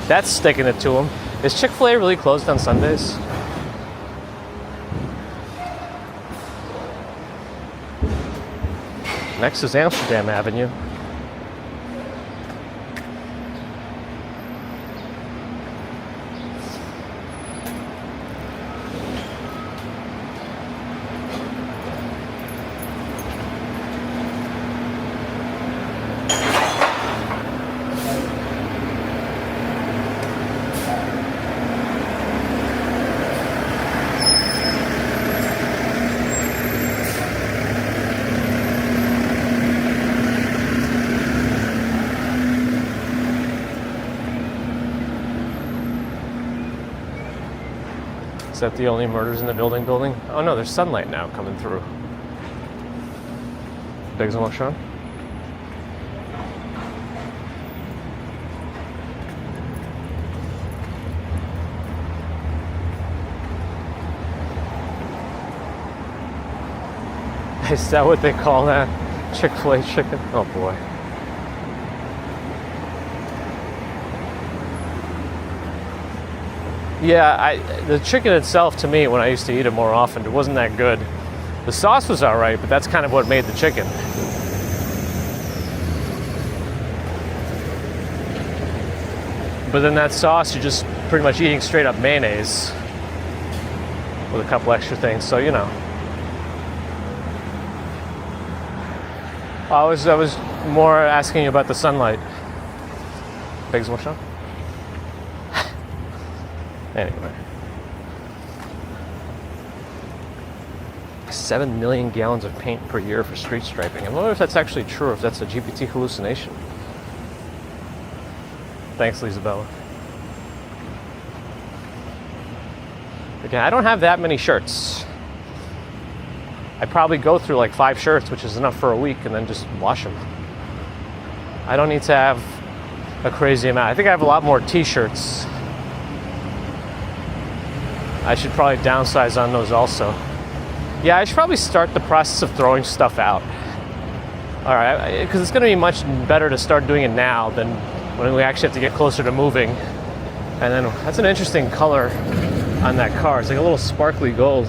That's sticking it to him. Is Chick-fil-A really closed on Sundays? Next is Amsterdam Avenue. Is that the only murders in the building? Oh no, there's sunlight now coming through. Big as Sean? Is that what they call that? Chick-fil-A chicken? Oh boy. Yeah, the chicken itself, to me, when I used to eat it more often, it wasn't that good. The sauce was all right, but that's kind of what made the chicken. But then that sauce, you're just pretty much eating straight up mayonnaise with a couple extra things, so you know. I was more asking you about the sunlight. Biggs more Sean? Anyway. 7 million gallons of paint per year for street striping. I wonder if that's actually true, or if that's a GPT hallucination. Thanks, Lisabella. Again, I don't have that many shirts. I probably go through like 5 shirts, which is enough for a week, and then just wash them. I don't need to have a crazy amount. I think I have a lot more t-shirts. I should probably downsize on those also. Yeah, I should probably start the process of throwing stuff out. All right, because it's going to be much better to start doing it now than when we actually have to get closer to moving. And then that's an interesting color on that car. It's like a little sparkly gold,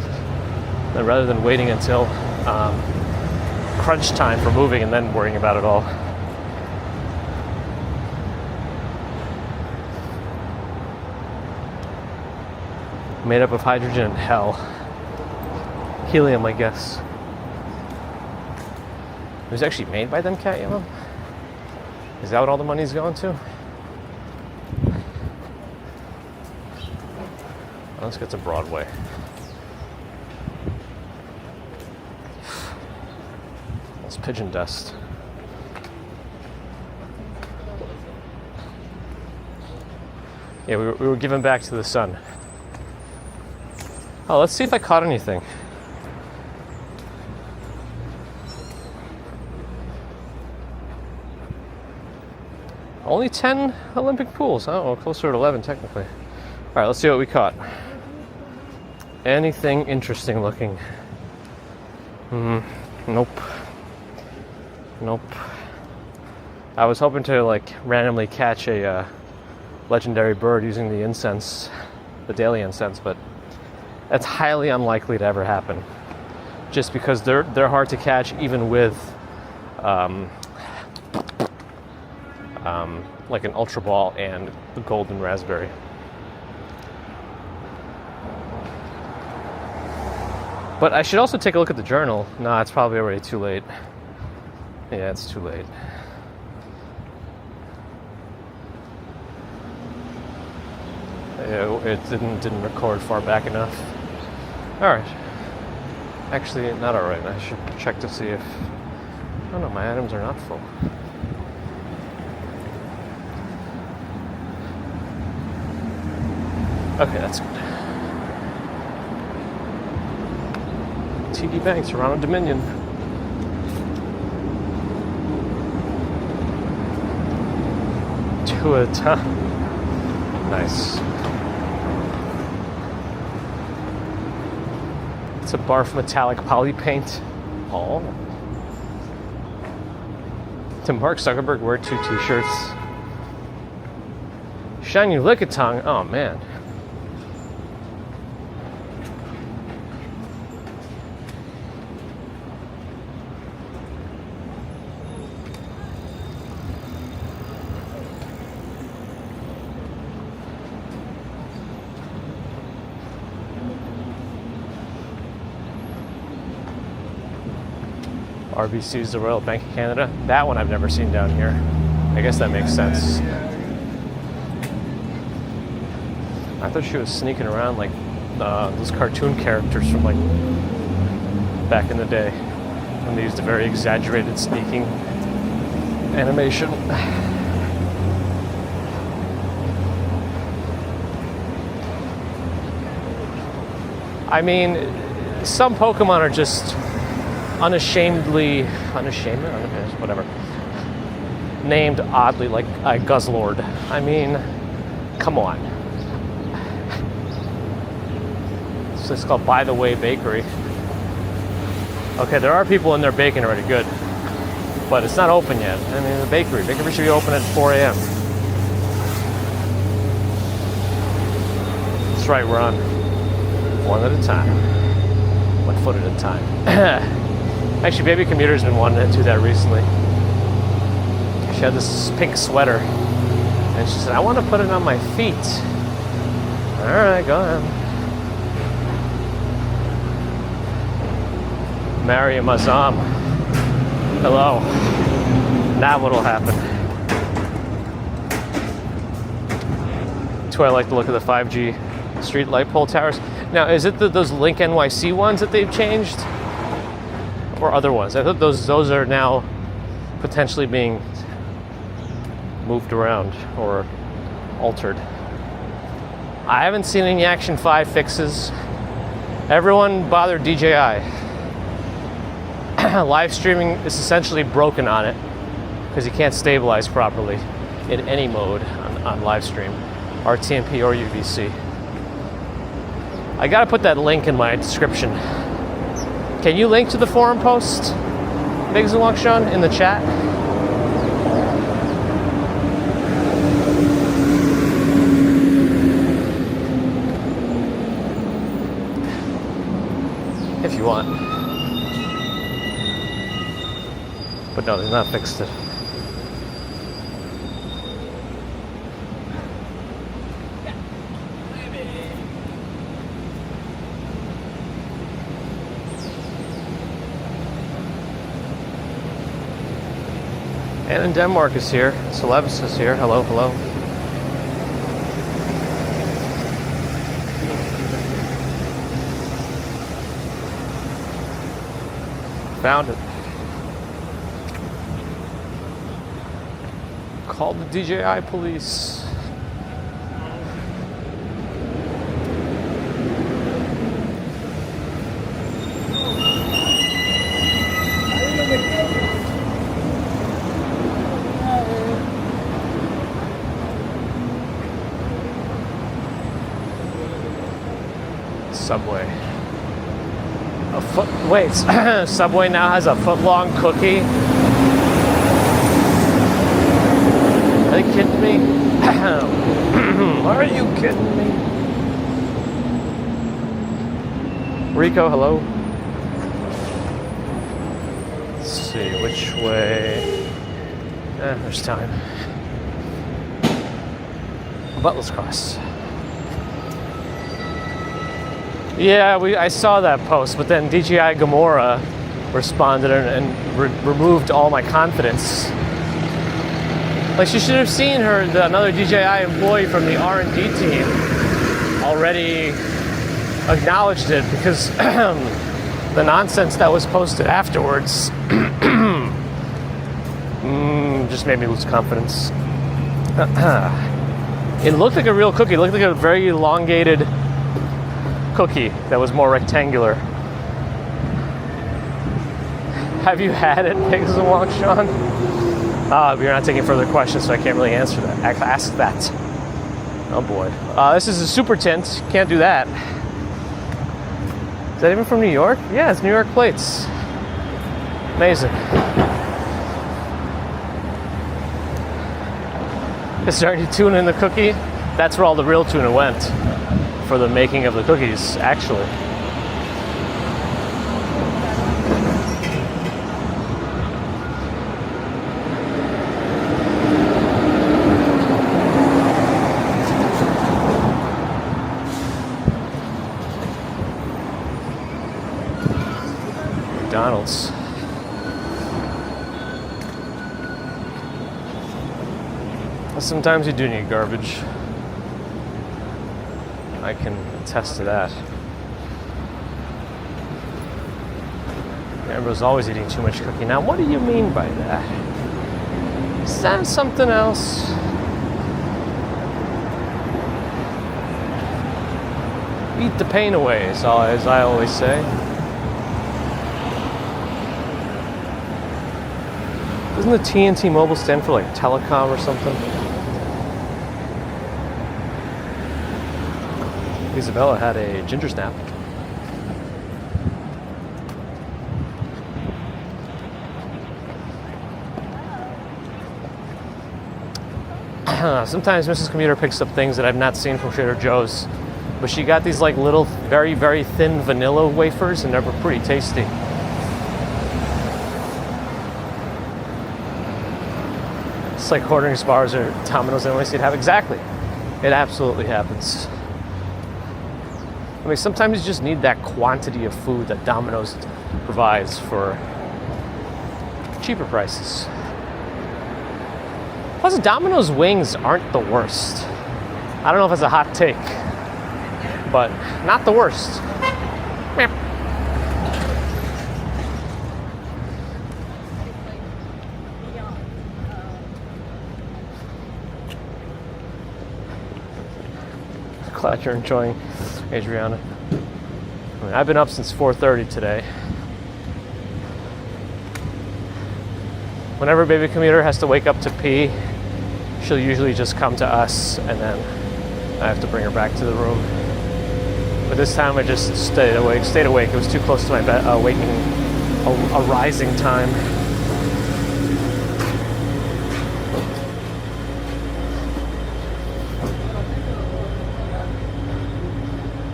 rather than waiting until crunch time for moving and then worrying about it all. Made up of hydrogen and hell. Helium, I guess. It was actually made by them cat yellow? Is that what all the money's going to? Let's get to Broadway. That's pigeon dust. Yeah, we were giving back to the sun. Oh, let's see if I caught anything. Only 10 Olympic pools. Oh, well, closer to 11 technically. All right, let's see what we caught. Anything interesting looking? Nope. Nope. I was hoping to like randomly catch a legendary bird using the incense, the daily incense, but that's highly unlikely to ever happen. Just because they're hard to catch even with like an Ultra Ball and the golden raspberry. But I should also take a look at the journal. No, it's probably already too late. Yeah, it's too late. Yeah, it didn't record far back enough. All right. Actually, not all right. I should check to see if... Oh no, my items are not full. Okay, that's good. TD Bank, Toronto Dominion. Two at a time. Nice. It's a barf metallic poly paint. Oh. Did Mark Zuckerberg wear 2 t-shirts? Shine you lick a tongue. Oh man. RBC is the Royal Bank of Canada. That one I've never seen down here. I guess that makes sense. I thought she was sneaking around like those cartoon characters from like back in the day when they used a very exaggerated sneaking animation. I mean, some Pokemon are just unashamedly, whatever, named oddly, like Guzzlord. I mean, come on. So it's called By the Way Bakery. Okay, there are people in there baking already, good. But it's not open yet. I mean, the bakery should be open at 4 a.m. That's right, we're on one at a time. 1 foot at a time. Actually, Baby Commuter's been wanting to do that recently. She had this pink sweater, and she said, I want to put it on my feet. All right, go ahead. Mariam Azam. Hello. Now what'll happen? That's why I like to look at the 5G street light pole towers. Now, is it those Link NYC ones that they've changed? Or other ones? I thought those are now potentially being moved around or altered. I haven't seen any Action 5 fixes. Everyone bothered DJI. live streaming is essentially broken on it because you can't stabilize properly in any mode on live stream, RTMP or UVC. I gotta put that link in my description. Can you link to the forum post, Biggs and Wangshan, in the chat? If you want. But no, they've not fixed it. And in Denmark is here. Celebs is here. Hello, hello. Found it. Called the DJI police. Subway. Wait, Subway now has a foot-long cookie? Are you kidding me? Are you kidding me? Rico, hello. Let's see, which way? There's time. Butler's Cross. Yeah, I saw that post, but then DJI Gamora responded and removed all my confidence. Like, she should have seen another DJI employee from the R&D team already acknowledged it, because the nonsense that was posted afterwards just made me lose confidence. It looked like a real cookie. It looked like a very elongated cookie that was more rectangular. Have you had it, Pigs and Wangshan? You're not taking further questions, so I can't really answer that. Ask that. Oh boy. This is a super tint. Can't do that. Is that even from New York? Yeah, it's New York plates. Amazing. Is there any tuna in the cookie? That's where all the real tuna went for the making of the cookies, actually. McDonald's. Sometimes you do need garbage. I can attest to that. Amber's always eating too much cookie. Now, what do you mean by that? Is that something else? Eat the pain away, as I always say. Doesn't the TNT Mobile stand for like telecom or something? Isabella had a ginger snap. Sometimes Mrs. Commuter picks up things that I've not seen from Trader Joe's, but she got these like little, very, very thin vanilla wafers, and they're pretty tasty. It's like ordering Spars or Domino's in NYC to have. Exactly. It absolutely happens. I mean, sometimes you just need that quantity of food that Domino's provides for cheaper prices. Plus, Domino's wings aren't the worst. I don't know if it's a hot take, but not the worst. Glad you're enjoying, Adriana. I mean, I've been up since 4:30 today. Whenever baby commuter has to wake up to pee, she'll usually just come to us, and then I have to bring her back to the room. But this time I just stayed awake. It was too close to my bed, a rising time.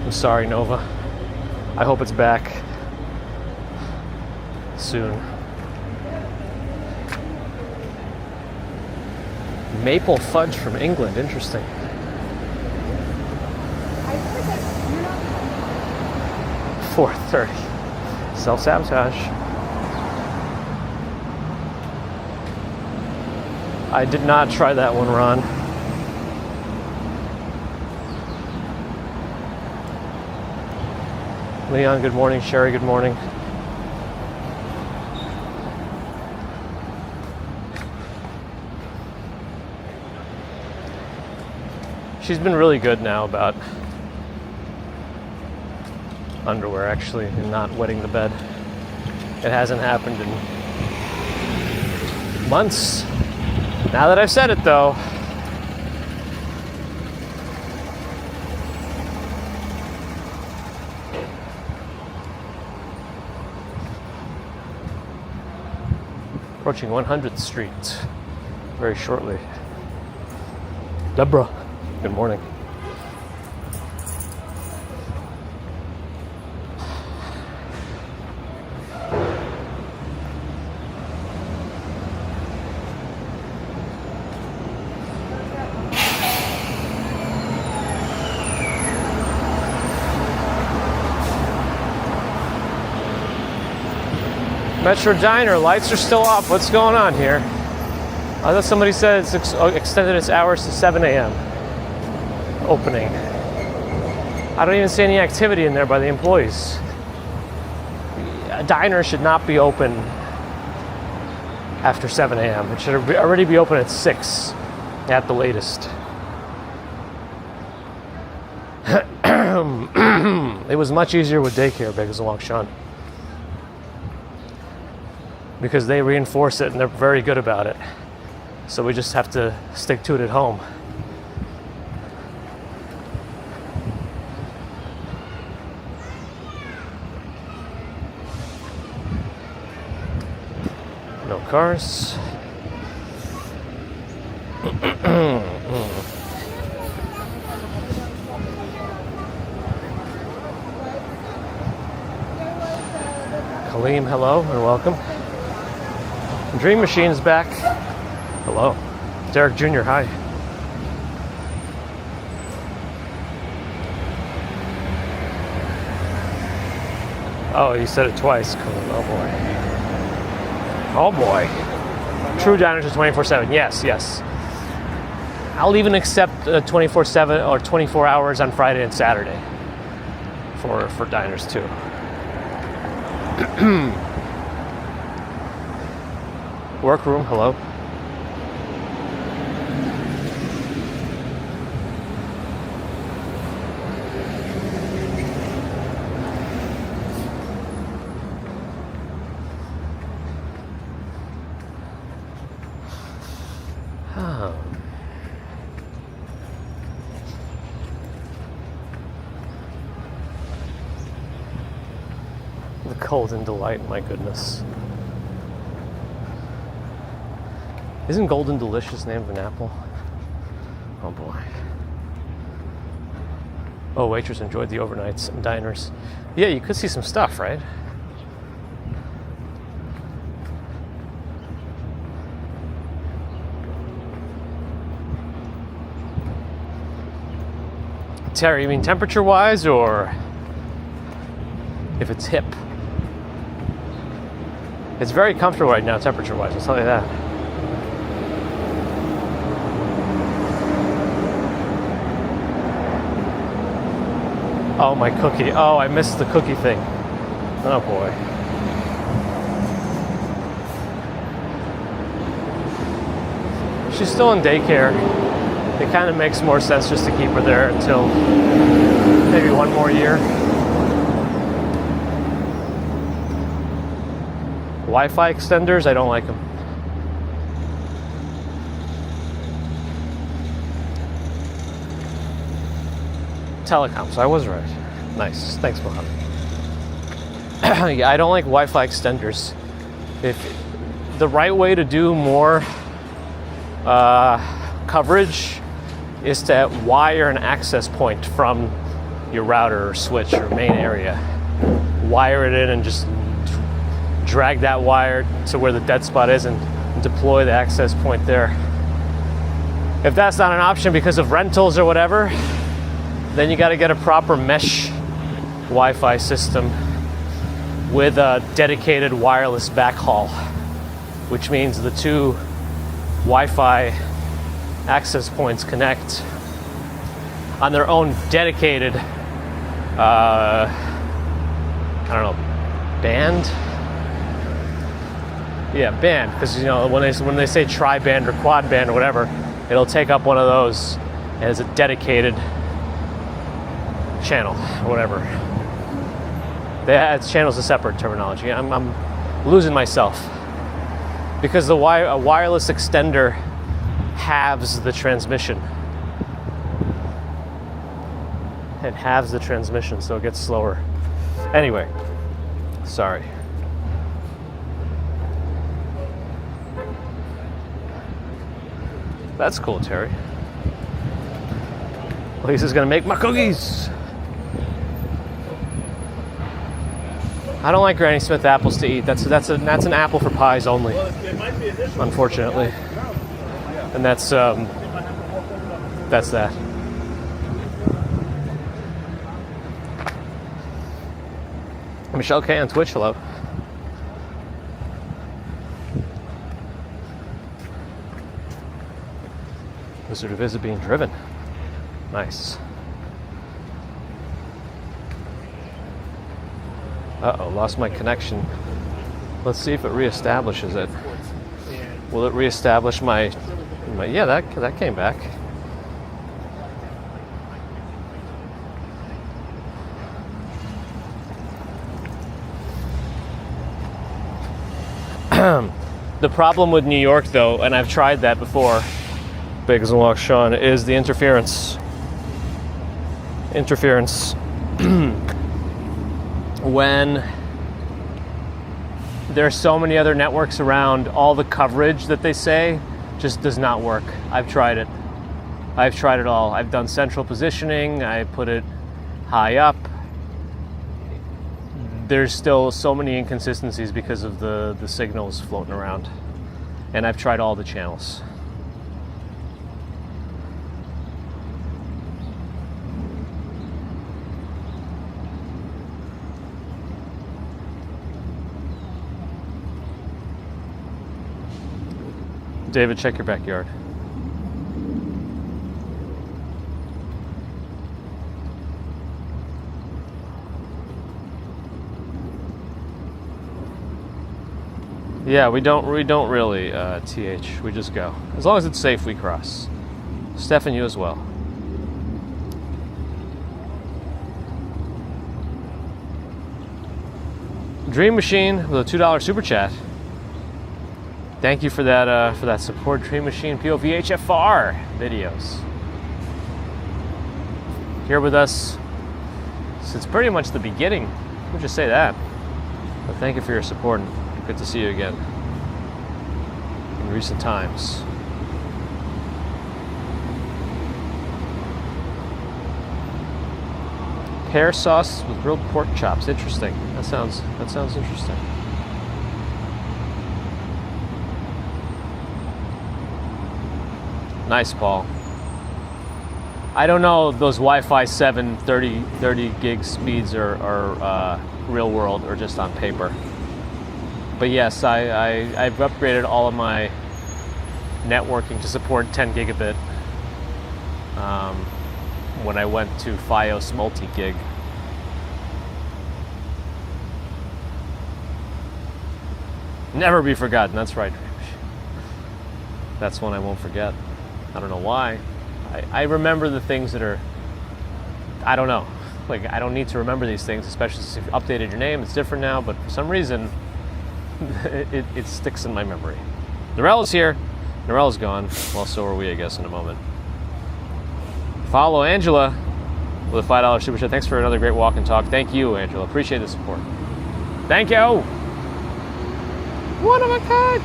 I'm sorry, Nova. I hope it's back soon. Maple fudge from England, interesting. 4:30. Self-sabotage. I did not try that one, Ron. Leon, good morning. Sherry, good morning. She's been really good now about underwear, actually, and not wetting the bed. It hasn't happened in months. Now that I've said it, though, approaching 100th Street very shortly. Deborah, good morning. Metro Diner, lights are still up. What's going on here? I thought somebody said it's extended its hours to 7 a.m. opening. I don't even see any activity in there by the employees. A diner should not be open after 7 a.m. It should already be open at 6 at the latest. It was much easier with daycare, Beggars Along Sean, because they reinforce it and they're very good about it. So we just have to stick to it at home. No cars. Kaleem, hello and welcome. Dream Machine's back. Hello. Derek Jr., hi. Oh, you said it twice. Cool. Oh boy. Oh boy. True diners are 24/7. Yes. I'll even accept 24/7 or 24 hours on Friday and Saturday for diners too. Workroom, hello. The Golden Delight, my goodness. Isn't Golden Delicious named an apple? Oh boy. Oh, waitress enjoyed the overnights and diners. Yeah, you could see some stuff, right? Terry, you mean temperature-wise, or if it's hip? It's very comfortable right now, temperature-wise, I'll tell you that. Oh, my cookie. Oh, I missed the cookie thing. Oh, boy. She's still in daycare. It kind of makes more sense just to keep her there until maybe one more year. Wi-Fi extenders, I don't like them. telecoms. I was right. Nice. Thanks, Mohammed. Yeah, I don't like Wi-Fi extenders. If the right way to do more coverage is to wire an access point from your router or switch or main area. Wire it in and just drag that wire to where the dead spot is and deploy the access point there. If that's not an option because of rentals or whatever, then you got to get a proper mesh Wi-Fi system with a dedicated wireless backhaul, which means the two Wi-Fi access points connect on their own dedicated, I don't know, band? Yeah, band, because you know when they say tri-band or quad band or whatever, it'll take up one of those as a dedicated channel or whatever. Channel's a separate terminology. I'm losing myself because a wireless extender halves the transmission. It halves the transmission, so it gets slower. Anyway, sorry. That's cool, Terry. Lisa's gonna make my cookies. I don't like Granny Smith apples to eat. That's an apple for pies only. Unfortunately, and that's that. Michelle K on Twitch, hello. Wizard of Iz being driven. Nice. Uh-oh, lost my connection. Let's see if it reestablishes it. Will it reestablish my yeah, that came back. The problem with New York, though, and I've tried that before, Bagels and Walk Sean, is the interference. When there are so many other networks around, all the coverage that they say just does not work. I've tried it. I've tried it all. I've done central positioning. I put it high up. There's still so many inconsistencies because of the signals floating around. And I've tried all the channels. David, check your backyard. Yeah, we don't really TH. We just go. As long as it's safe, we cross. Steph, you as well. Dream Machine with a $2 super chat. Thank you for that support, Dream Machine POVHFR videos. Here with us since pretty much the beginning. We'll just say that. But thank you for your support. And good to see you again in recent times. Pear sauce with grilled pork chops. Interesting. That sounds interesting. Nice, Paul. I don't know if those Wi-Fi 7 30 gig speeds are real world or just on paper. But yes, I've upgraded all of my networking to support 10 gigabit when I went to Fios multi-gig. Never be forgotten, that's right. That's one I won't forget. I don't know why. I remember the things that are, I don't know. Like, I don't need to remember these things, especially since you've updated your name. It's different now, but for some reason, it sticks in my memory. Norella's here. Norella's gone. Well, so are we, I guess, in a moment. Follow Angela. with a $5 super chat. Thanks for another great walk and talk. Thank you, Angela. Appreciate the support. Thank you. One of a kind.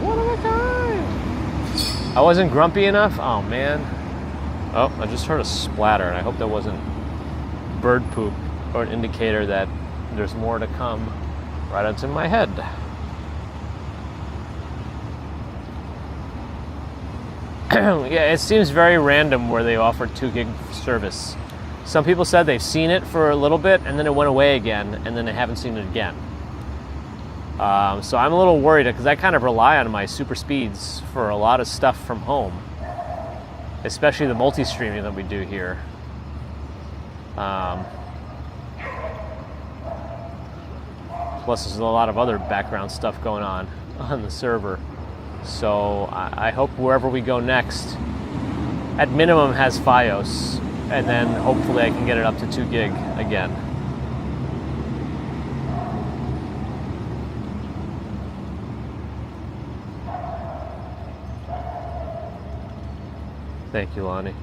One of a kind. I wasn't grumpy enough? Oh, man. Oh, I just heard a splatter, and I hope that wasn't bird poop or an indicator that there's more to come right onto my head. Yeah, it seems very random where they offer 2 gig service. Some people said they've seen it for a little bit, and then it went away again, and then they haven't seen it again. So I'm a little worried because I kind of rely on my super speeds for a lot of stuff from home, especially the multi-streaming that we do here. Plus there's a lot of other background stuff going on the server. So I hope wherever we go next, at minimum has Fios, and then hopefully I can get it up to 2 gig again. Thank you, Lonnie.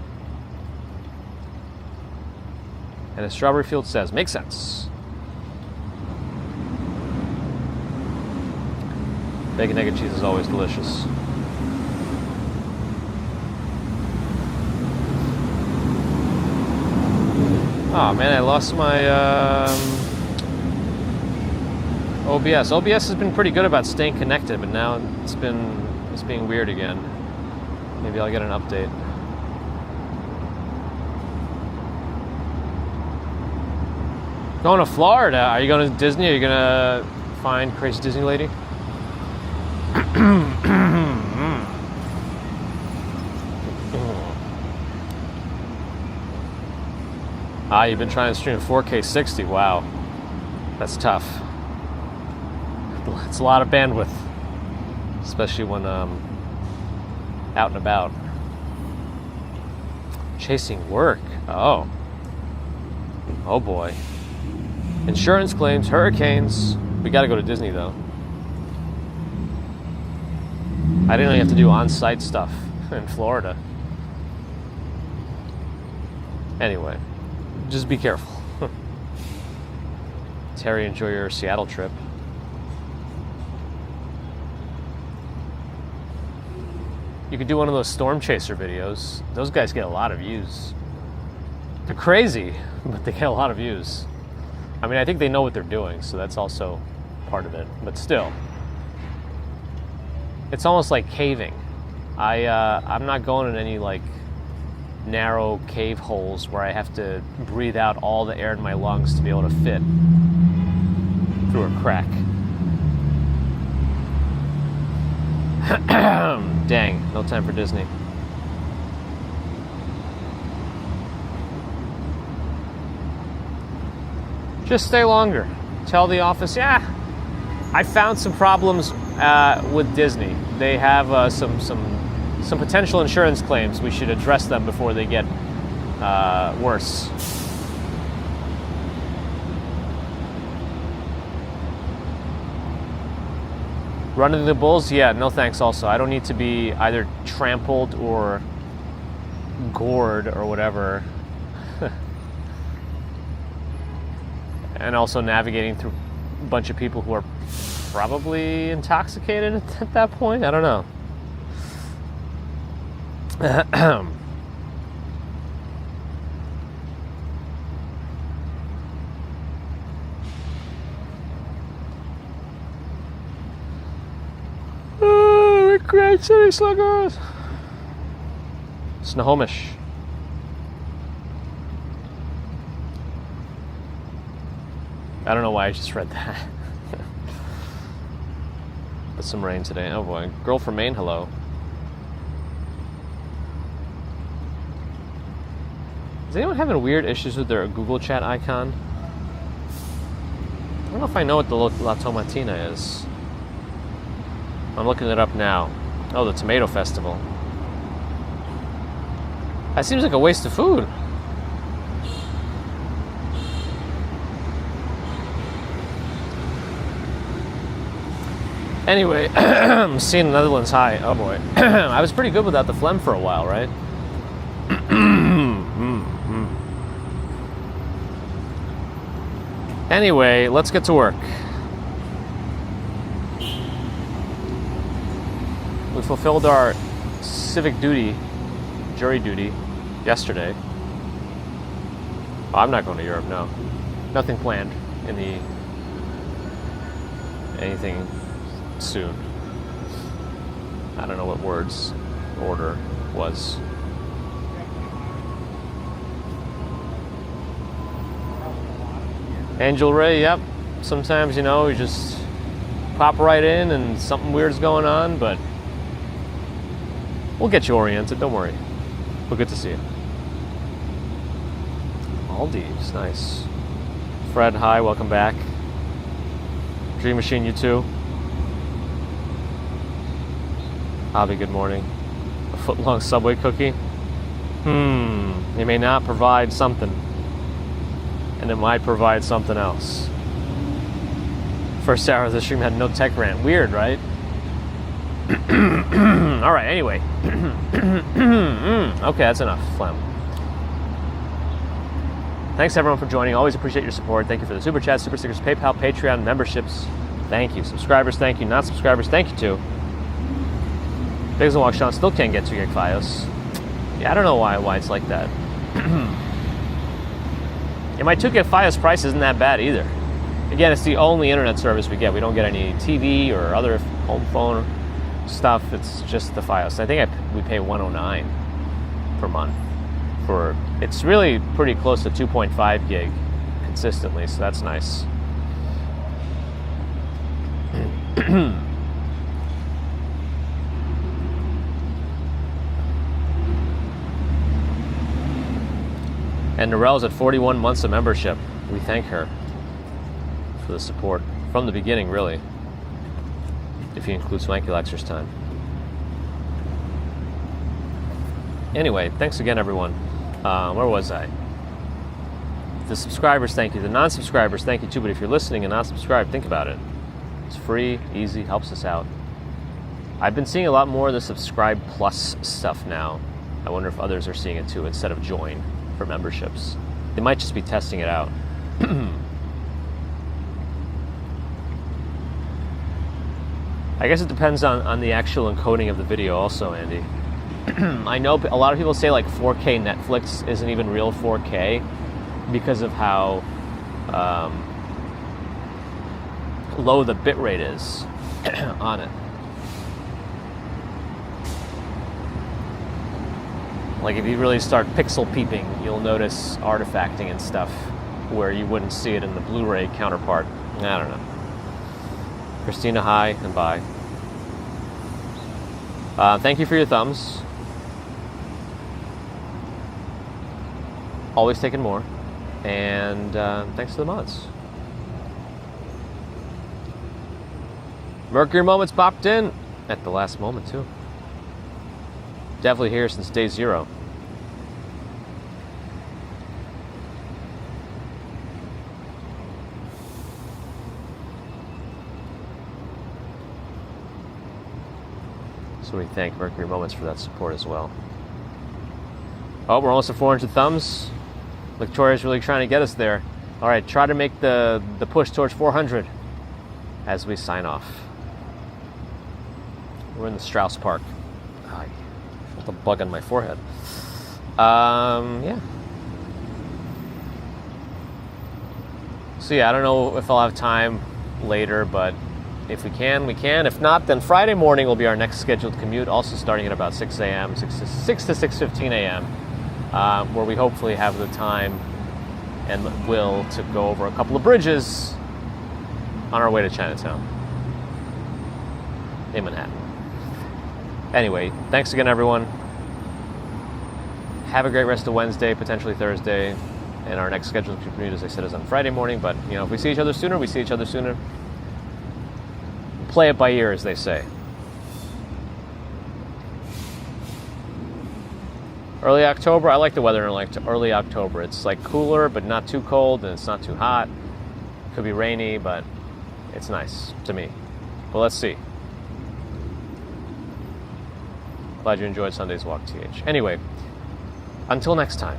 And as Strawberry Field says, makes sense. Bacon, egg, and cheese is always delicious. Oh man, I lost my OBS. OBS has been pretty good about staying connected, but now it's being weird again. Maybe I'll get an update. Going to Florida. Are you going to Disney? Are you going to find Crazy Disney Lady? You've been trying to stream 4K 60. Wow. That's tough. It's a lot of bandwidth. Especially when out and about. Chasing work. Oh. Oh boy. Insurance claims, hurricanes. We gotta go to Disney though. I didn't really have to do on-site stuff in Florida. Anyway, just be careful. Terry, enjoy your Seattle trip. You could do one of those storm chaser videos. Those guys get a lot of views. They're crazy, but they get a lot of views. I mean, I think they know what they're doing, so that's also part of it. But still, it's almost like caving. I'm not going in any like narrow cave holes where I have to breathe out all the air in my lungs to be able to fit through a crack. Dang, no time for Disney. Just stay longer. Tell the office, yeah, I found some problems with Disney. They have some potential insurance claims. We should address them before they get worse. Running the bulls? Yeah, no thanks also. I don't need to be either trampled or gored or whatever. And also navigating through a bunch of people who are probably intoxicated at that point. I don't know. Oh, great city sluggers. Snohomish. I don't know why I just read that. But some rain today. Oh boy. Girl from Maine, hello. Is anyone having weird issues with their Google Chat icon? I don't know if I know what the La Tomatina is. I'm looking it up now. Oh, the Tomato Festival. That seems like a waste of food. Anyway, I'm seeing the Netherlands high. Oh boy. I was pretty good without the phlegm for a while, right? Anyway, let's get to work. We fulfilled our civic duty, jury duty, yesterday. Oh, I'm not going to Europe, no. Nothing planned in anything soon. I don't know what word's order was. Angel Ray, yep. Sometimes, you just pop right in and something weird's going on, but we'll get you oriented, don't worry. We're good to see you. Maldives, nice. Fred, hi, welcome back. Dream Machine, you too. Hobby, good morning. A foot-long Subway cookie? You may not provide something, and it might provide something else. First hour of the stream had no tech rant. Weird, right? All right, anyway. Okay, that's enough phlegm. Thanks, everyone, for joining. Always appreciate your support. Thank you for the Super Chat, Super Stickers, PayPal, Patreon, memberships. Thank you. Subscribers, thank you. Non-subscribers, thank you, too. Biggs and Walk Sean still can't get 2 gig Fios. Yeah, I don't know why it's like that. And my 2 gig Fios price isn't that bad either. Again, it's the only internet service we get. We don't get any TV or other home phone stuff. It's just the Fios. I think we pay $109 per month. It's really pretty close to 2.5 gig consistently, so that's nice. And Narelle's at 41 months of membership. We thank her for the support from the beginning, really, if you include Swanky Lectures time. Anyway, thanks again, everyone. Where was I? The subscribers, thank you. The non-subscribers, thank you too. But if you're listening and not subscribed, think about it. It's free, easy, helps us out. I've been seeing a lot more of the subscribe plus stuff now. I wonder if others are seeing it too, instead of join for memberships. They might just be testing it out. I guess it depends on the actual encoding of the video also, Andy. I know a lot of people say like 4K Netflix isn't even real 4K because of how low the bitrate is on it. Like if you really start pixel peeping, you'll notice artifacting and stuff where you wouldn't see it in the Blu-ray counterpart. I don't know. Christina, hi and bye. Thank you for your thumbs. Always taking more. And thanks to the mods. Mercury Moments popped in at the last moment, too. Definitely here since day 0. So we thank Mercury Moments for that support as well. Oh, we're almost at 400 thumbs. Victoria's really trying to get us there. All right, try to make the push towards 400 as we sign off. We're in the Strauss Park. I felt a bug on my forehead. Yeah. So yeah, I don't know if I'll have time later, but if we can, we can. If not, then Friday morning will be our next scheduled commute, also starting at about 6 a.m., 6 to 6:15 a.m., where we hopefully have the time and will to go over a couple of bridges on our way to Chinatown in Manhattan. Anyway, thanks again, everyone. Have a great rest of Wednesday, potentially Thursday, and our next scheduled commute, as I said, is on Friday morning. But if we see each other sooner, we see each other sooner. Play it by ear, as they say. Early October, I like the weather in early October. It's like cooler, but not too cold, and it's not too hot. Could be rainy, but it's nice to me. But let's see. Glad you enjoyed Sunday's walk, TH. Anyway, until next time.